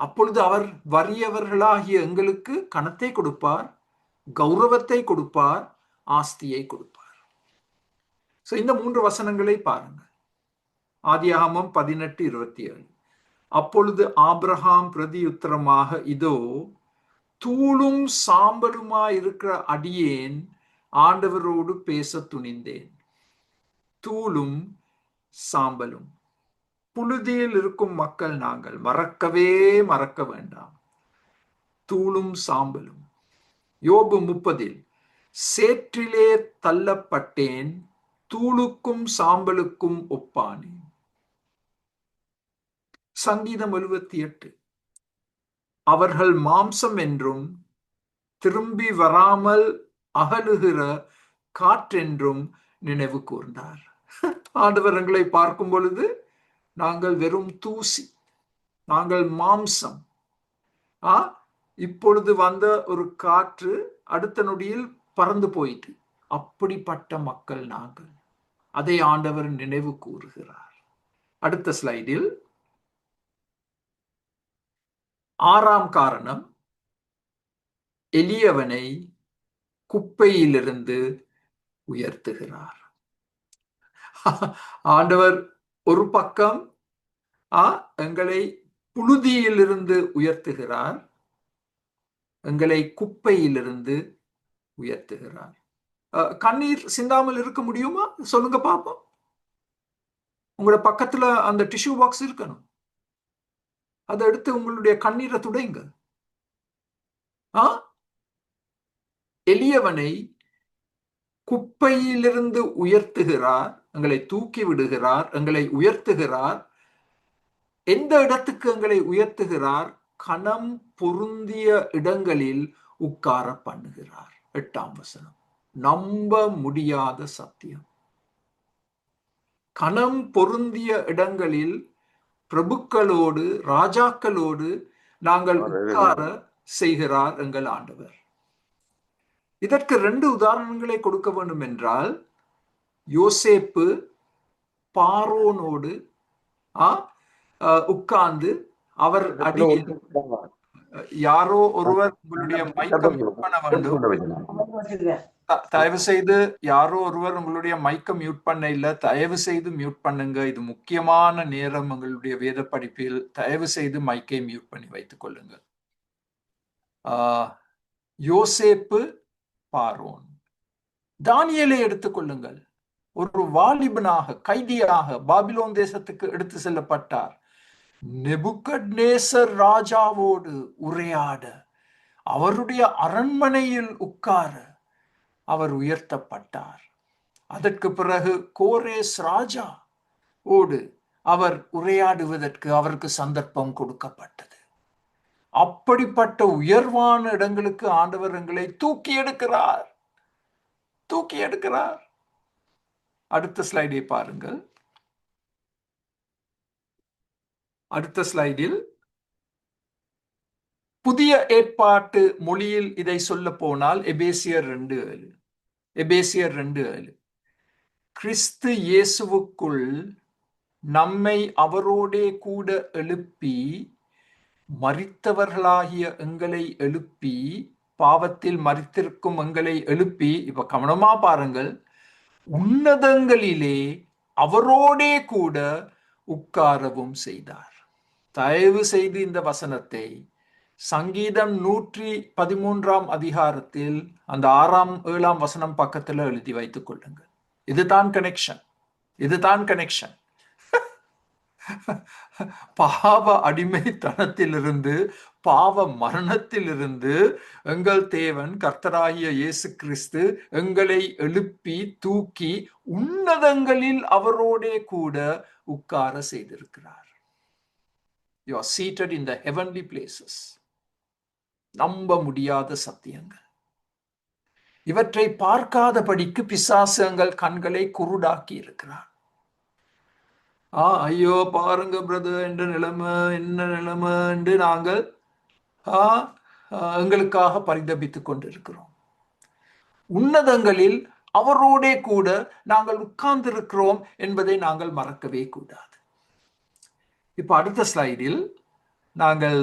அப்பொழுது அவர் வறியவர்களாகிய எங்களுக்கு கனத்தை கொடுப்பார், கௌரவத்தை கொடுப்பார், ஆஸ்தியை கொடுப்பார். இந்த 3 வசனங்களை பாருங்கள். ஆதியாகமம் 18:27. அப்பொழுது ஆபிரகாம் பிரதியுத்தரமாக, இதோ தூளும் சாம்பலுமாயிருக்கிற அடியேன் ஆண்டவரோடு பேச துணிந்தேன். தூளும் சாம்பலும், புழுதியில் இருக்கும் மக்கள் நாங்கள், மறக்க வேண்டாம். தூளும் சாம்பலும். யோபு 30, சேற்றிலே தள்ளப்பட்டேன், தூளுக்கும் சாம்பலுக்கும் ஒப்பானேன். சங்கீதம் 78, அவர்கள் மாம்சம் என்றும் திரும்பி வராமல் அகலுகிற காற்றென்றும் நினைவு கூர்ந்தார். ஆண்டவர் எங்களை பார்க்கும் பொழுது நாங்கள் வெறும் தூசி, நாங்கள் மாம்சம். இப்பொழுது வந்த ஒரு காற்று அடுத்த நொடியில் பறந்து போயிட்டு, அப்படிப்பட்ட மக்கள் நாங்கள். அதை ஆண்டவர் நினைவு கூறுகிறார். அடுத்த ஸ்லைடில் 6ஆம் காரணம், எளியவனை குப்பையிலிருந்து உயர்த்துகிறார். ஆண்டவர் ஒரு பக்கம் எங்களை புழுதியிலிருந்து உயர்த்துகிறார், எங்களை குப்பையிலிருந்து உயர்த்துகிறார். கண்ணீர் சிந்தாமல் இருக்க முடியுமா? சொல்லுங்க பாப்போம். உங்களோட பக்கத்துல அந்த டிஷ்யூ பாக்ஸ் இருக்கணும். அதை எடுத்து உங்களுடைய கண்ணீரை துடைங்க. எளியவனை குப்பையிலிருந்து உயர்த்துகிறார், எங்களை தூக்கி விடுகிறார், எங்களை உயர்த்துகிறார். எந்த இடத்துக்கு எங்களை உயர்த்துகிறார்? கனம் பொருந்திய இடங்களில் உட்கார பண்ணுகிறார். 8ஆம் வசனம். நம்ப முடியாத சத்தியம். கனம் பொருந்திய இடங்களில் பிரபுக்களோடு, ராஜாக்களோடு நாங்கள் உட்கார செய்கிறார் எங்கள் ஆண்டவர். இதற்கு 2 உதாரணங்களை கொடுக்க வேண்டும் என்றால், யோசேப்பு பார்வோனோடு உட்கார்ந்து அவர் அடியில், யாரோ ஒருவர் உங்களுடைய மைக்கம் மியூட் பண்ண வேண்டும். தயவு செய்து யாரோ ஒருவர் உங்களுடைய மைக்கம் மியூட் பண்ண இல்ல, தயவு செய்து மியூட் பண்ணுங்க. இது முக்கியமான நேரம் உங்களுடைய வேத படிப்பில். தயவு செய்து மைக்கை மியூட் பண்ணி வைத்துக் கொள்ளுங்கள். யோசேப்பு, பார்வோன். தானியேலை எடுத்துக்கொள்ளுங்கள். ஒரு வாலிபனாக, கைதியாக பாபிலோன் தேசத்துக்கு எடுத்து செல்லப்பட்டார். நெபுகத்நேசர் ராஜாவோடு உரையாட, அவருடைய அரண்மனையில் உட்கார அவர் உயர்த்தப்பட்டார். அதற்கு பிறகு கோரேஸ் ராஜா ஓடு அவர் உரையாடுவதற்கு அவருக்கு சந்தர்ப்பம் கொடுக்கப்பட்டது. அப்படிப்பட்ட உயர்வான இடங்களுக்கு ஆண்டவர் எங்களை தூக்கி எடுக்கிறார், தூக்கி எடுக்கிறார். அடுத்த ஸ்லைடை பாருங்கள். அடுத்த ஸ்லைடில் புதிய ஏற்பாட்டு மொழியில் இதை சொல்ல போனால் எபேசியர் 2:7. எபேசியர் 2:7. கிறிஸ்து இயேசுவுக்குள் நம்மை அவரோடே கூட எழுப்பி, மரித்தவர்களாகிய எங்களை எழுப்பி, பாவத்தில் மரித்திருக்கும் எங்களை எழுப்பி, இப்ப கவனமா பாருங்கள், உன்னதங்களிலே அவரோடே கூட உட்காரவும் செய்தார். தயவு செய்து இந்த வசனத்தை சங்கீதம் 113ஆம் அதிகாரத்தில் அந்த 6ஆம் 7ஆம் வசனம் பக்கத்துல எழுதி வைத்துக் கொள்ளுங்கள். இதுதான் கனெக்ஷன், இதுதான் கனெக்ஷன். பாவ அடிமைத்தனத்திலிருந்து, பாவ மரணத்திலிருந்து எங்கள் தேவன் கர்த்தராகிய இயேசு கிறிஸ்து எங்களை எழுப்பி தூக்கி உன்னதங்களில் அவரோடே கூட உட்கார செய்திருக்கிறார். You are seated in the heavenly places. நம்ப முடியாத சத்தியங்கள். இவற்றை பார்க்காதபடிக்கு பிசாசங்கள் கண்களை குருடாக்கி இருக்கிறார். ஐயோ பாருங்க பிரதர், என்ற நிலைமை என்ன நிலைமை என்று நாங்கள் எங்களுக்காக பரிதபித்துக் கொண்டிருக்கிறோம். உன்னதங்களில் அவரோடே கூட நாங்கள் உட்கார்ந்திருக்கிறோம் என்பதை நாங்கள் மறக்கவே கூடாது. இப்ப அடுத்த ஸ்லைடில் நாங்கள்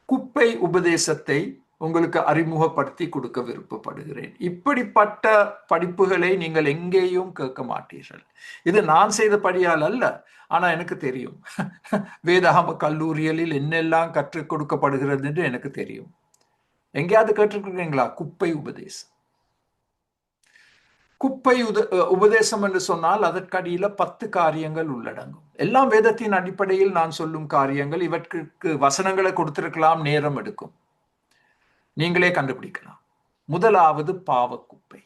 குப்பை உபதேசத்தை உங்களுக்கு அறிமுகப்படுத்தி கொடுக்க விருப்பப்படுகிறேன். இப்படிப்பட்ட படிப்புகளை நீங்கள் எங்கேயும் கேட்க மாட்டீர்கள். இது நான் செய்த படியால் அல்ல, ஆனா எனக்கு தெரியும் வேதாகம கல்லூரிகளில் என்னெல்லாம் கற்றுக் கொடுக்கப்படுகிறது என்று எனக்கு தெரியும். எங்கேயாவது கேட்டிருக்கிறீங்களா குப்பை உபதேசம்? குப்பை உபதேசம் என்று சொன்னால் அதற்கடியில 10 காரியங்கள் உள்ளடங்கும். எல்லாம் வேதத்தின் அடிப்படையில் நான் சொல்லும் காரியங்கள். இவற்றுக்கு வசனங்களை கொடுத்திருக்கலாம், நேரம் எடுக்கும், நீங்களே கண்டுபிடிக்கலாம். முதலாவது பாவ குப்பை.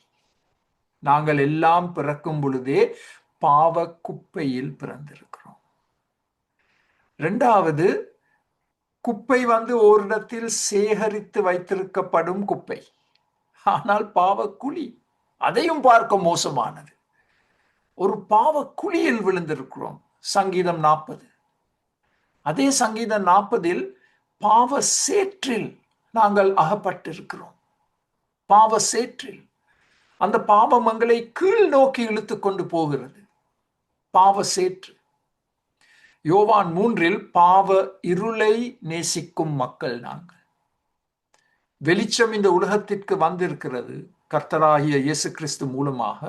நாங்கள் எல்லாம் பிறக்கும் பொழுதே பாவ குப்பையில் பிறந்திருக்கிறோம். இரண்டாவது, குப்பை ஓரிடத்தில் சேகரித்து வைத்திருக்கப்படும் குப்பை, ஆனால் பாவ குழி அதையும் பார்க்க மோசமானது. ஒரு பாவ குழியில் விழுந்திருக்கிறோம். சங்கீதம் 40. அதே சங்கீதம் 40 பாவ சேற்றில் நாங்கள் அகப்பட்டிருக்கிறோம். பாவ சேற்றில் அந்த பாவம் எங்களை கீழ் நோக்கி இழுத்து கொண்டு போகிறது. பாவ சேற்று. யோவான் 3 பாவ இருளை நேசிக்கும் மக்கள் நாங்கள். வெளிச்சம் இந்த உலகத்திற்கு வந்திருக்கிறது கர்த்தராகிய இயேசு கிறிஸ்து மூலமாக.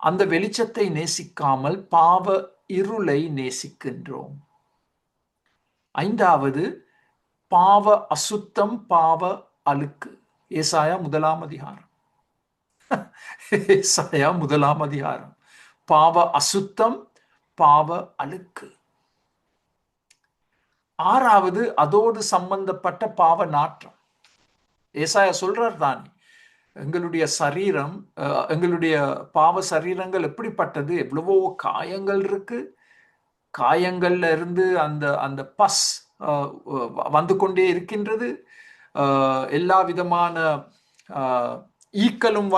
அந்த வெளிச்சத்தை நேசிக்காமல் பாவ இருளை நேசிக்கின்றோம். ஐந்தாவது, பாவ அசுத்தம், பாவ அழுக்கு. ஏசாயா 1 அதிகாரம். ஏசாயா 1 அதிகாரம். பாவ அசுத்தம், பாவ அழுக்கு. ஆறாவது, அதோடு சம்பந்தப்பட்ட பாவ நாற்றம். ஏசாயா சொல்றார் தானே, எங்களுடைய சரீரம், எங்களுடைய பாவ சரீரங்கள் எப்படிப்பட்டது, எவ்வளவோ காயங்கள் இருக்கு, காயங்கள்ல இருந்து அந்த அந்த பஸ் வந்து கொண்டே இருக்கின்றது. எல்லா விதமான ஈக்களும்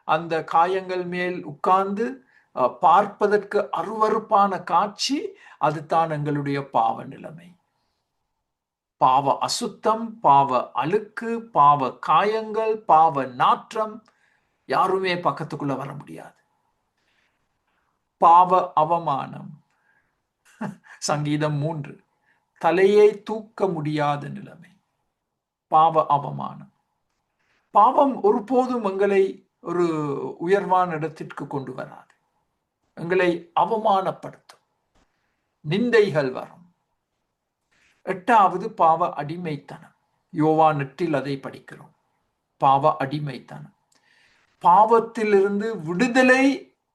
அந்த காயங்கள் மேல் உட்கார்ந்து பார்ப்பதற்கு அருவருப்பான காட்சி. அதுதான் எங்களுடைய பாவ நிலைமை. பாவ அசுத்தம், பாவ அழுக்கு, பாவ காயங்கள், பாவ நாற்றம். யாருமே பக்கத்துக்குள்ள வர முடியாது. பாவ அவமானம். சங்கீதம் 3, தலையை தூக்க முடியாத நிலைமை. பாவ அவமானம். பாவம் ஒருபோதும் எங்களை ஒரு உயர்வான இடத்திற்கு கொண்டு வராது. எங்களை அவமானப்படுத்தும். நிந்தைகள் வரும். எட்டாவது, பாவ அடிமைத்தனம். யோவான் 8 அதை படிக்கிறோம். பாவ அடிமைத்தனம். பாவத்திலிருந்து விடுதலை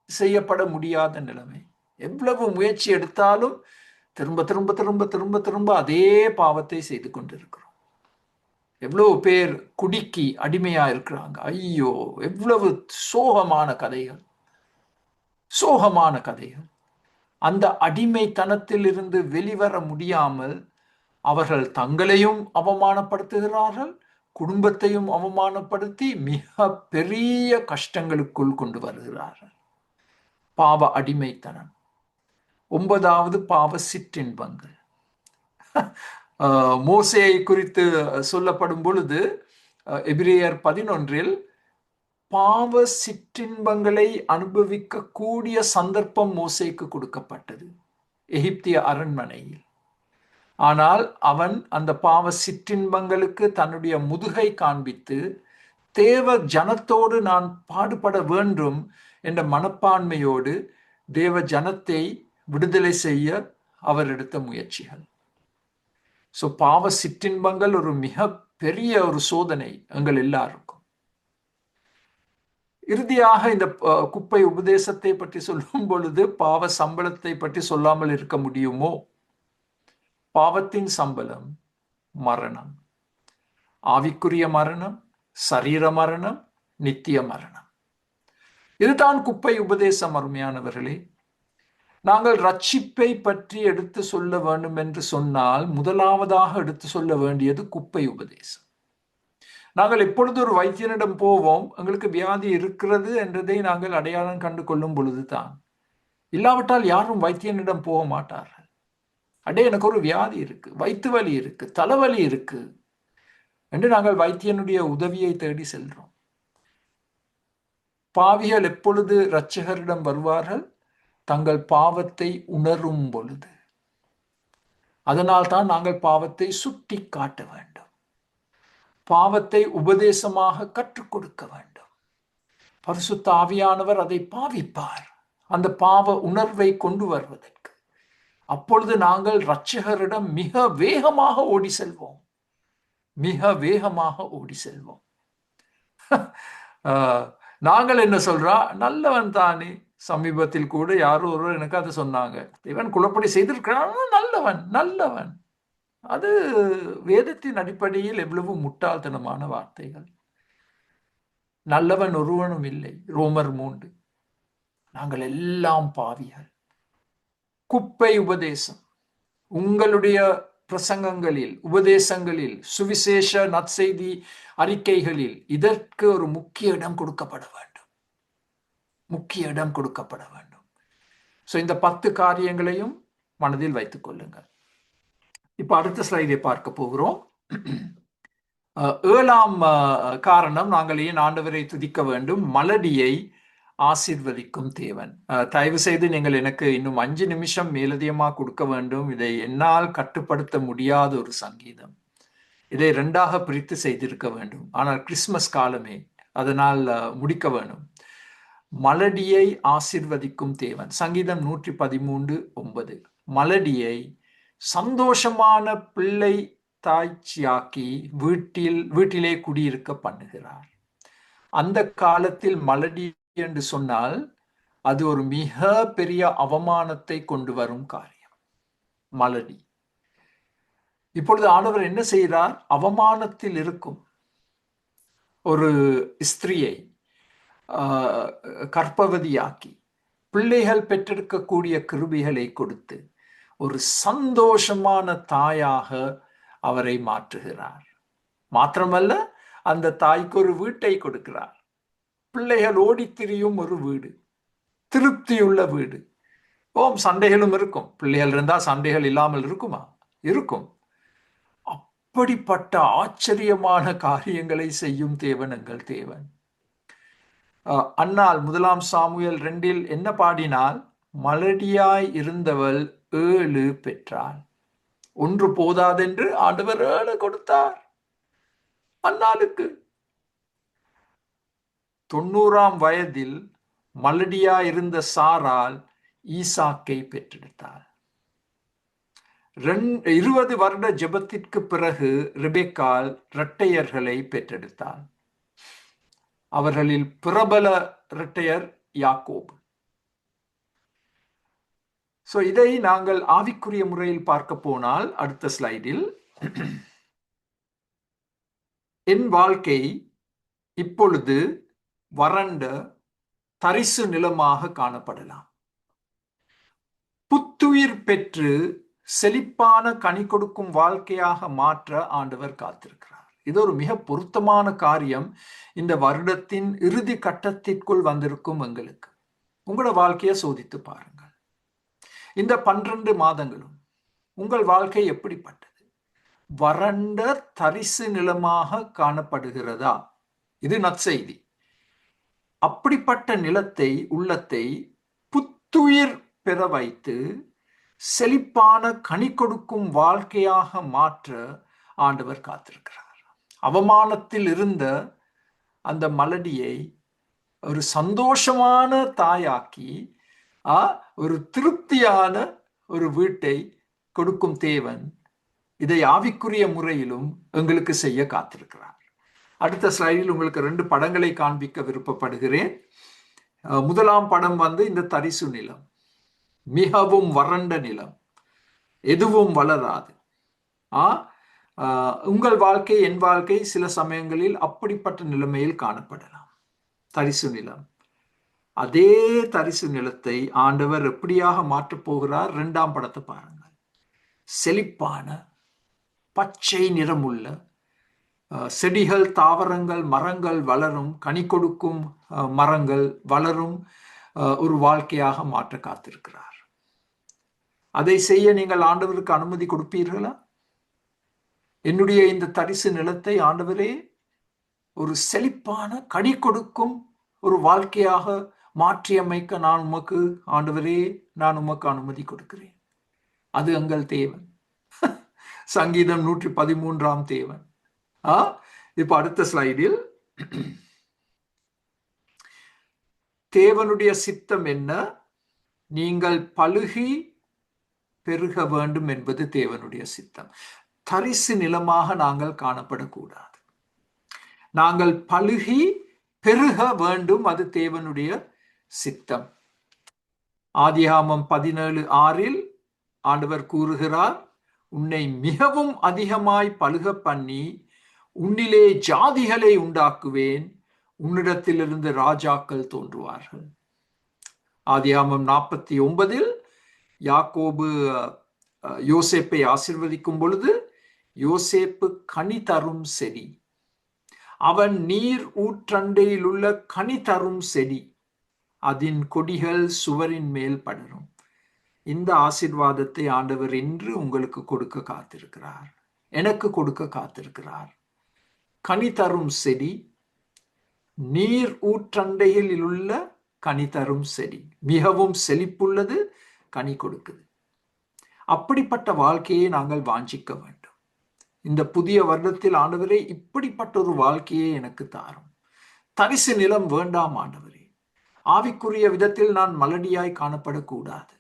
செய்யப்பட முடியாத நிலைமை. எவ்வளவு முயற்சி எடுத்தாலும் திரும்ப திரும்ப திரும்ப திரும்ப திரும்ப அதே பாவத்தை செய்து கொண்டிருக்கிறோம். எவ்வளவு பேர் குடிக்கு அடிமையா இருக்கிறாங்க. ஐயோ, எவ்வளவு சோகமான கதைகள், சோகமான கதைகள். அந்த அடிமைத்தனத்தில் இருந்து வெளிவர முடியாமல் அவர்கள் தங்களையும் அவமானப்படுத்துகிறார்கள், குடும்பத்தையும் அவமானப்படுத்தி மிக பெரிய கஷ்டங்களுக்குள் கொண்டு வருகிறார்கள். பாவ அடிமைத்தனம். 9வது, பாவ சிற்றின்பங்கள். மோசேயை குறித்து சொல்லப்படும் பொழுது எபிரேயர் 11 பாவ சிற்றின்பங்களை அனுபவிக்க கூடிய சந்தர்ப்பம் மோசேக்கு கொடுக்கப்பட்டது எகிப்திய அரண்மனையில். ஆனால் அவன் அந்த பாவ சிற்றின்பங்களுக்கு தன்னுடைய முதுகை காண்பித்து தேவ ஜனத்தோடு நான் பாடுபட வேண்டும் என்ற மனப்பான்மையோடு தேவ ஜனத்தை விடுதலை செய்ய அவர் எடுத்த முயற்சிகள். பாவ சிற்றின்பங்கள் ஒரு மிக பெரிய ஒரு சோதனை எங்கள் எல்லாருக்கும். இறுதியாக இந்த குப்பை உபதேசத்தை பற்றி சொல்லும் பொழுது பாவ சம்பளத்தை பற்றி சொல்லாமல் இருக்க முடியுமோ? பாவத்தின் சம்பளம் மரணம். ஆவிக்குரிய மரணம், சரீர மரணம், நித்திய மரணம். இதுதான் குப்பை உபதேசம். அருமையானவர்களே, நாங்கள் ரட்சிப்பை பற்றி எடுத்து சொல்ல வேண்டும் என்று சொன்னால் முதலாவதாக எடுத்து சொல்ல வேண்டியது குப்பை உபதேசம். நாங்கள் எப்பொழுது ஒரு வைத்தியனிடம் போவோம், எங்களுக்கு வியாதி இருக்கிறது என்றதை நாங்கள் அடையாளம் கண்டு கொள்ளும் பொழுதுதான். இல்லாவிட்டால் யாரும் வைத்தியனிடம் போக மாட்டார்கள். அடே, எனக்கு ஒரு வியாதி இருக்கு, வயிற்று வலி இருக்கு, தலைவலி இருக்கு என்று நாங்கள் வைத்தியனுடைய உதவியை தேடி செல்றோம். பாவிகள் எப்பொழுது இரட்சகரிடம் வருவார்கள்? தங்கள் பாவத்தை உணரும் பொழுது. அதனால் தான் நாங்கள் பாவத்தை சுட்டி காட்ட வேண்டும், பாவத்தை உபதேசமாக கற்றுக் கொடுக்க வேண்டும். பரிசுத்த ஆவியானவர் அதை பாவிப்பார், அந்த பாவ உணர்வை கொண்டு வருவதற்கு. அப்பொழுது நாங்கள் இரட்சகரிடம் மிக வேகமாக ஓடி செல்வோம், மிக வேகமாக ஓடி செல்வோம். நாங்கள் என்ன சொல்றா, நல்லவன் தானே. சமீபத்தில் கூட யாரோ ஒருவர் எனக்கு அதை சொன்னாங்க, இவன் குழப்படி செய்திருக்கிறான், நல்லவன் நல்லவன். அது வேதத்தின் அடிப்படையில் எவ்வளவு முட்டாள்தனமான வார்த்தைகள். நல்லவன் ஒருவனும் இல்லை. ரோமர் 3. நாங்கள் எல்லாம் பாவிகள். குப்பை உபதேசம். உங்களுடைய பிரசங்கங்களில், உபதேசங்களில், சுவிசேஷ நற்செய்தி அறிக்கைகளில் இதற்கு ஒரு முக்கிய இடம் கொடுக்கப்பட வேண்டும், முக்கிய இடம் கொடுக்கப்பட வேண்டும். ஸோ இந்த 10 காரியங்களையும் மனதில் வைத்துக் கொள்ளுங்கள். இப்ப அடுத்த ஸ்லைடை பார்க்க போகிறோம். 7ஆம் காரணம், நாங்கள் ஏன் ஆண்டவரை துதிக்க வேண்டும். மலடியை ஆசீர்வதிக்கும் தேவன். தயவு செய்து நீங்கள் எனக்கு இன்னும் 5 நிமிஷம் மேலதிகமாக கொடுக்க வேண்டும். இதை என்னால் கட்டுப்படுத்த முடியாத ஒரு சங்கீதம். இதை 2ஆக பிரித்து செய்திருக்க வேண்டும், ஆனால் கிறிஸ்துமஸ் காலமே, அதனால் முடிக்க வேண்டும். மலடியை ஆசீர்வதிக்கும் தேவன். சங்கீதம் 113:9. மலடியை சந்தோஷமான பிள்ளை தாய்ச்சியாக்கி வீட்டிலே குடியிருக்க பண்ணுகிறார். அந்த காலத்தில் மலடி என்று சொன்னால் அது ஒரு மிக பெரிய அவமானத்தை கொண்டு வரும் காரியம். மலடி. இப்பொழுது ஆண்டவர் என்ன செய்கிறார்? அவமானத்தில் இருக்கும் ஒரு ஸ்திரியை கர்ப்பவதியாக்கி பிள்ளைகள் பெற்றெடுக்கக்கூடிய கிருபைகளை கொடுத்து ஒரு சந்தோஷமான தாயாக அவரை மாற்றுகிறார். மாத்திரமல்ல, அந்த தாய்க்கு ஒரு வீட்டை கொடுக்கிறார். பிள்ளைகள் ஓடித்திரியும் ஒரு வீடு, திருப்தியுள்ள வீடு. சண்டைகளும் இருக்கும். பிள்ளைகள் இருந்தால் சண்டைகள் இல்லாமல் இருக்குமா? இருக்கும். அப்படிப்பட்ட ஆச்சரியமான காரியங்களை செய்யும் தேவன் எங்கள் தேவன். அன்னாள் 1 சாமுவேல் 2 என்ன பாடினால், மலடியாய் இருந்தவள் 7 பெற்றாள். 1 போதாதென்று ஆண்டவர் 7 கொடுத்தார் அன்னாளுக்கு. 90ஆம் வயதில் மலடியாயிருந்த சாரால் ஈசாக்கை பெற்றெடுத்தாள். 20 வருட ஜெபத்திற்கு பிறகு ரெபெக்காள் இரட்டையர்களை பெற்றெடுத்தாள். அவர்களில் பிரபல இரட்டையர் யாக்கோபு. இதை நாங்கள் ஆவிக்குரிய முறையில் பார்க்க போனால், அடுத்த ஸ்லைடில், என் வாழ்க்கை இப்பொழுது வறண்ட தரிசு நிலமாக காணப்படலாம். புத்துயிர் பெற்று செழிப்பான கனி கொடுக்கும் வாழ்க்கையாக மாற்ற ஆண்டவர் காத்திருக்கிறார். இது ஒரு மிக பொருத்தமான காரியம் இந்த வருடத்தின் இறுதி கட்டத்திற்குள் வந்திருக்கும் எங்களுக்கு. உங்களோட வாழ்க்கையை சோதித்து பாருங்கள். இந்த 12 மாதங்களும் உங்கள் வாழ்க்கை எப்படிப்பட்டது? வறண்ட தரிசு நிலமாக காணப்படுகிறதா? இது நற்செய்தி. அப்படிப்பட்ட நிலத்தை, உள்ளத்தை புத்துயிர் பெற வைத்து செழிப்பான கனி கொடுக்கும் வாழ்க்கையாக மாற்ற ஆண்டவர் காத்திருக்கிறார். அவமானத்தில் இருந்த அந்த மலடியை ஒரு சந்தோஷமான தாயாக்கி ஒரு திருப்தியான ஒரு வீட்டை கொடுக்கும் தேவன் இதை ஆவிக்குரிய முறையிலும் எங்களுக்கு செய்ய காத்திருக்கிறார். அடுத்த ஸ்லைடில் உங்களுக்கு 2 படங்களை காண்பிக்க விருப்பப்படுகிறேன். 1ஆம் படம் இந்த தரிசு நிலம், மிகவும் வறண்ட நிலம், எதுவும் வளராது. உங்கள் வாழ்க்கை, என் வாழ்க்கை சில சமயங்களில் அப்படிப்பட்ட நிலைமையில் காணப்படலாம். தரிசு நிலம். அதே தரிசு நிலத்தை ஆண்டவர் எப்படியாக மாற்றப் போகிறார்? 2ஆம் படத்தை பாருங்கள். செழிப்பான பச்சை நிறமுள்ள செடிகள், தாவரங்கள், மரங்கள் வளரும், கனி கொடுக்கும் மரங்கள் வளரும் ஒரு வாழ்க்கையாக மாற்ற காத்திருக்கிறார். அதை செய்ய நீங்கள் ஆண்டவருக்கு அனுமதி கொடுப்பீர்களா? என்னுடைய இந்த தரிசு நிலத்தை ஆண்டவரே ஒரு செழிப்பான கனி கொடுக்கும் ஒரு வாழ்க்கையாக மாற்றியமைக்க நான் உமக்கு ஆண்டவரே நான் உமக்கு அனுமதி கொடுக்கிறேன். அது எங்கள் தேவன். சங்கீதம் 113 தேவன். இப்ப அடுத்த ஸ்லைடில் தேவனுடைய சித்தம் என்ன? நீங்கள் பலுகி பெருக வேண்டும் என்பது தேவனுடைய சித்தம். தரிசு நிலமாக நாங்கள் காணப்படக்கூடாது. நாங்கள் பலுகி பெருக வேண்டும், அது தேவனுடைய சித்தம். ஆதியாகமம் 17:6 ஆண்டவர் கூறுகிறார், உன்னை மிகவும் அதிகமாய் பலுக பண்ணி உன்னிலே ஜாதிகளை உண்டாக்குவேன், உன்னிடத்திலிருந்து ராஜாக்கள் தோன்றுவார்கள். ஆதியாகமம் 49 யாக்கோபு யோசேப்பை ஆசீர்வதிக்கும் பொழுது, யோசேப்பு கனி தரும் செடி, அவன் நீர் ஊற்றண்டையில் உள்ள கனி தரும் செடி, அதன் கொடிகள் சுவரின் மேல் படரும். இந்த ஆசீர்வாதத்தை ஆண்டவர் இன்று உங்களுக்கு கொடுக்க காத்திருக்கிறார், எனக்கு கொடுக்க காத்திருக்கிறார். கனி தரும் செடி, நீர் ஊற்றண்டையில் உள்ள கனி தரும் செடி, மிகவும் செழிப்புள்ளது, கனி கொடுக்குது. அப்படிப்பட்ட வாழ்க்கையை நாங்கள் வாஞ்சிக்க வேண்டும். இந்த புதிய வருடத்தில் ஆண்டவரே இப்படிப்பட்ட ஒரு வாழ்க்கையை எனக்கு தாரும். தரிசு நிலம் வேண்டாம் ஆண்டவரே. ஆவிக்குரிய விதத்தில் நான் மலடியாய் காணப்படக்கூடாது.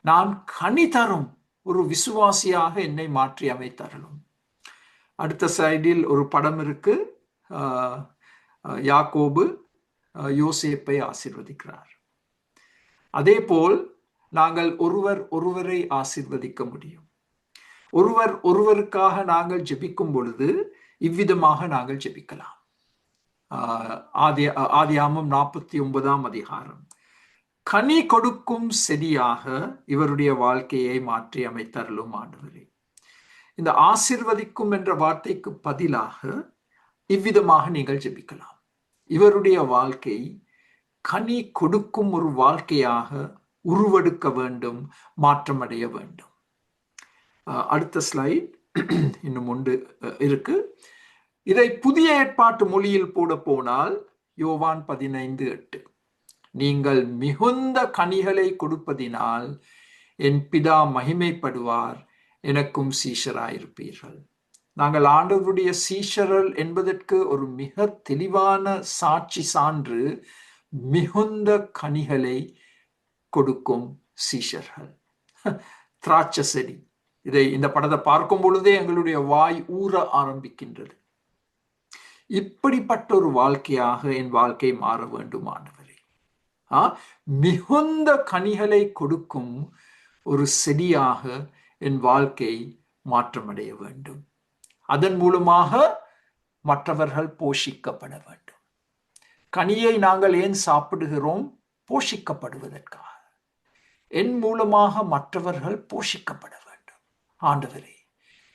நான் கனி தரும் ஒரு விசுவாசியாக என்னை மாற்றி அமைத்தரலும். அடுத்த சைடில் ஒரு படம் இருக்கு. யாக்கோபு யோசேப்பை ஆசீர்வதிக்கிறார். அதே போல் நாங்கள் ஒருவர் ஒருவரை ஆசீர்வதிக்க முடியும். ஒருவர் ஒருவருக்காக நாங்கள் ஜெபிக்கும் பொழுது இவ்விதமாக நாங்கள் ஜெபிக்கலாம். ஆதியாகமம் 49 கனி கொடுக்கும் செடியாக இவருடைய வாழ்க்கையை மாற்றி அமைத்தருளும் ஆண்டவரே. இந்த ஆசீர்வதிக்கும் என்ற வார்த்தைக்கு பதிலாக இவ்விதமாக நீங்கள் ஜெபிக்கலாம். இவருடைய வாழ்க்கை கனி கொடுக்கும் ஒரு வாழ்க்கையாக உருவெடுக்க வேண்டும், மாற்றமடைய வேண்டும். அடுத்த ஸ்லைட் இன்னும் ஒன்று இருக்கு. இதை புதிய ஏற்பாட்டு மொழியில் போட போனால் யோவான் 15:8, நீங்கள் மிகுந்த கனிகளை கொடுப்பதினால் என் பிதா மகிமைப்படுவார், எனக்கும் சீஷராயிருப்பீர்கள். நாங்கள் ஆண்டவருடைய சீஷர்கள் என்பதற்கு ஒரு மிக தெளிவான சாட்சி சான்று மிகுந்த கனிகளை கொடுக்கும் சீஷர்கள். திராட்சை செடி. இந்த படத்தை பார்க்கும் பொழுதே எங்களுடைய வாய் ஊற ஆரம்பிக்கின்றது. இப்படிப்பட்ட ஒரு வாழ்க்கையாக என் வாழ்க்கை மாற வேண்டும் ஆண்டவரே. மிகுந்த கனிகளை கொடுக்கும் ஒரு செடியாக என் வாழ்க்கை மாற்றமடைய வேண்டும். அதன் மூலமாக மற்றவர்கள் போஷிக்கப்பட வேண்டும். கனியை நாங்கள் ஏன் சாப்பிடுகிறோம்? போஷிக்கப்படுவதற்காக. என் மூலமாக மற்றவர்கள் போஷிக்கப்பட வேண்டும். ஆண்டவரே,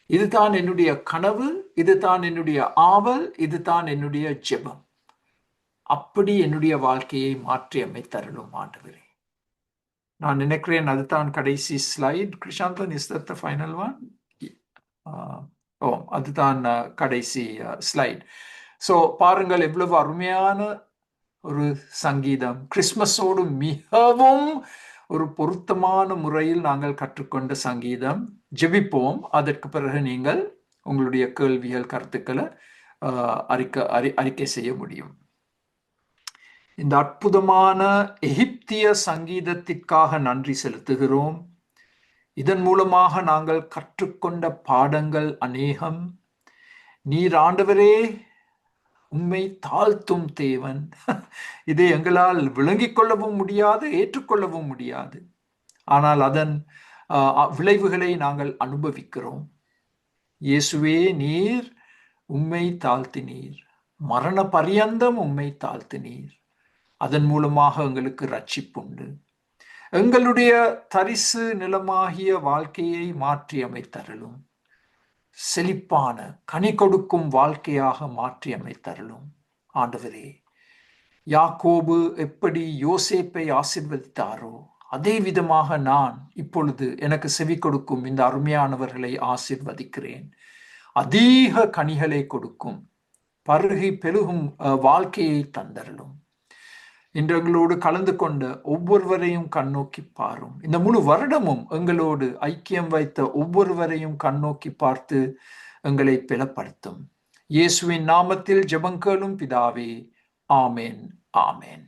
இதுதான் என்னுடைய கனவு, இதுதான் என்னுடைய ஆவல், இதுதான் என்னுடைய ஜெபம். அப்படி என்னுடைய வாழ்க்கையை மாற்றி அமைத்தருளும் ஆண்டவரே. நான் நினைக்கிறேன் அதுதான் கடைசி slide. Krishanthan, is that the final one? அதுதான் கடைசி ஸ்லைட். ஸோ பாருங்கள், எவ்வளவு அருமையான ஒரு சங்கீதம். கிறிஸ்மஸோடு மிகவும் ஒரு பொருத்தமான முறையில் நாங்கள் கற்றுக்கொண்ட சங்கீதம். ஜெபிப்போம். அதற்கு பிறகு நீங்கள் உங்களுடைய கேள்விகள், கருத்துக்களை அறிக்கை செய்ய முடியும். இந்த அற்புதமான எகிப்திய சங்கீதத்திற்காக நன்றி செலுத்துகிறோம். இதன் மூலமாக நாங்கள் கற்றுக்கொண்ட பாடங்கள் அநேகம். நீர் ஆண்டவரே உம்மை தாழ்த்தும் தேவன். இதை எங்களால் விளங்கிக் கொள்ளவும் முடியாது, ஏற்றுக்கொள்ளவும் முடியாது. ஆனால் அதன் விளைவுகளை நாங்கள் அனுபவிக்கிறோம். இயேசுவே, நீர் உம்மை தாழ்த்தினீர், மரண பரியந்தம் உம்மை தாழ்த்தினீர். அதன் மூலமாக எங்களுக்கு ரட்சிப்புண்டு. எங்களுடைய தரிசு நிலமாகிய வாழ்க்கையை மாற்றி அமைத்தருளும். செழிப்பான கனி கொடுக்கும் வாழ்க்கையாக மாற்றி அமைத்தருளும். ஆண்டவரே, யாக்கோபு எப்படி யோசேப்பை ஆசீர்வதித்தாரோ அதே விதமாக நான் இப்பொழுது எனக்கு செவி கொடுக்கும் இந்த அருமையானவர்களை ஆசீர்வதிக்கிறேன். அதிக கனிகளை கொடுக்கும் பருகி பெருகும் வாழ்க்கையை தந்தருளும். இன்று எங்களோடு கலந்து கொண்ட ஒவ்வொருவரையும் கண்ணோக்கி பாரும். இந்த முழு வருடமும் எங்களோடு ஐக்கியம் வைத்த ஒவ்வொருவரையும் கண்ணோக்கி பார்த்து எங்களை பலப்படுத்தும். இயேசுவின் நாமத்தில் ஜெபம் கேளும் பிதாவே. ஆமென், ஆமென்.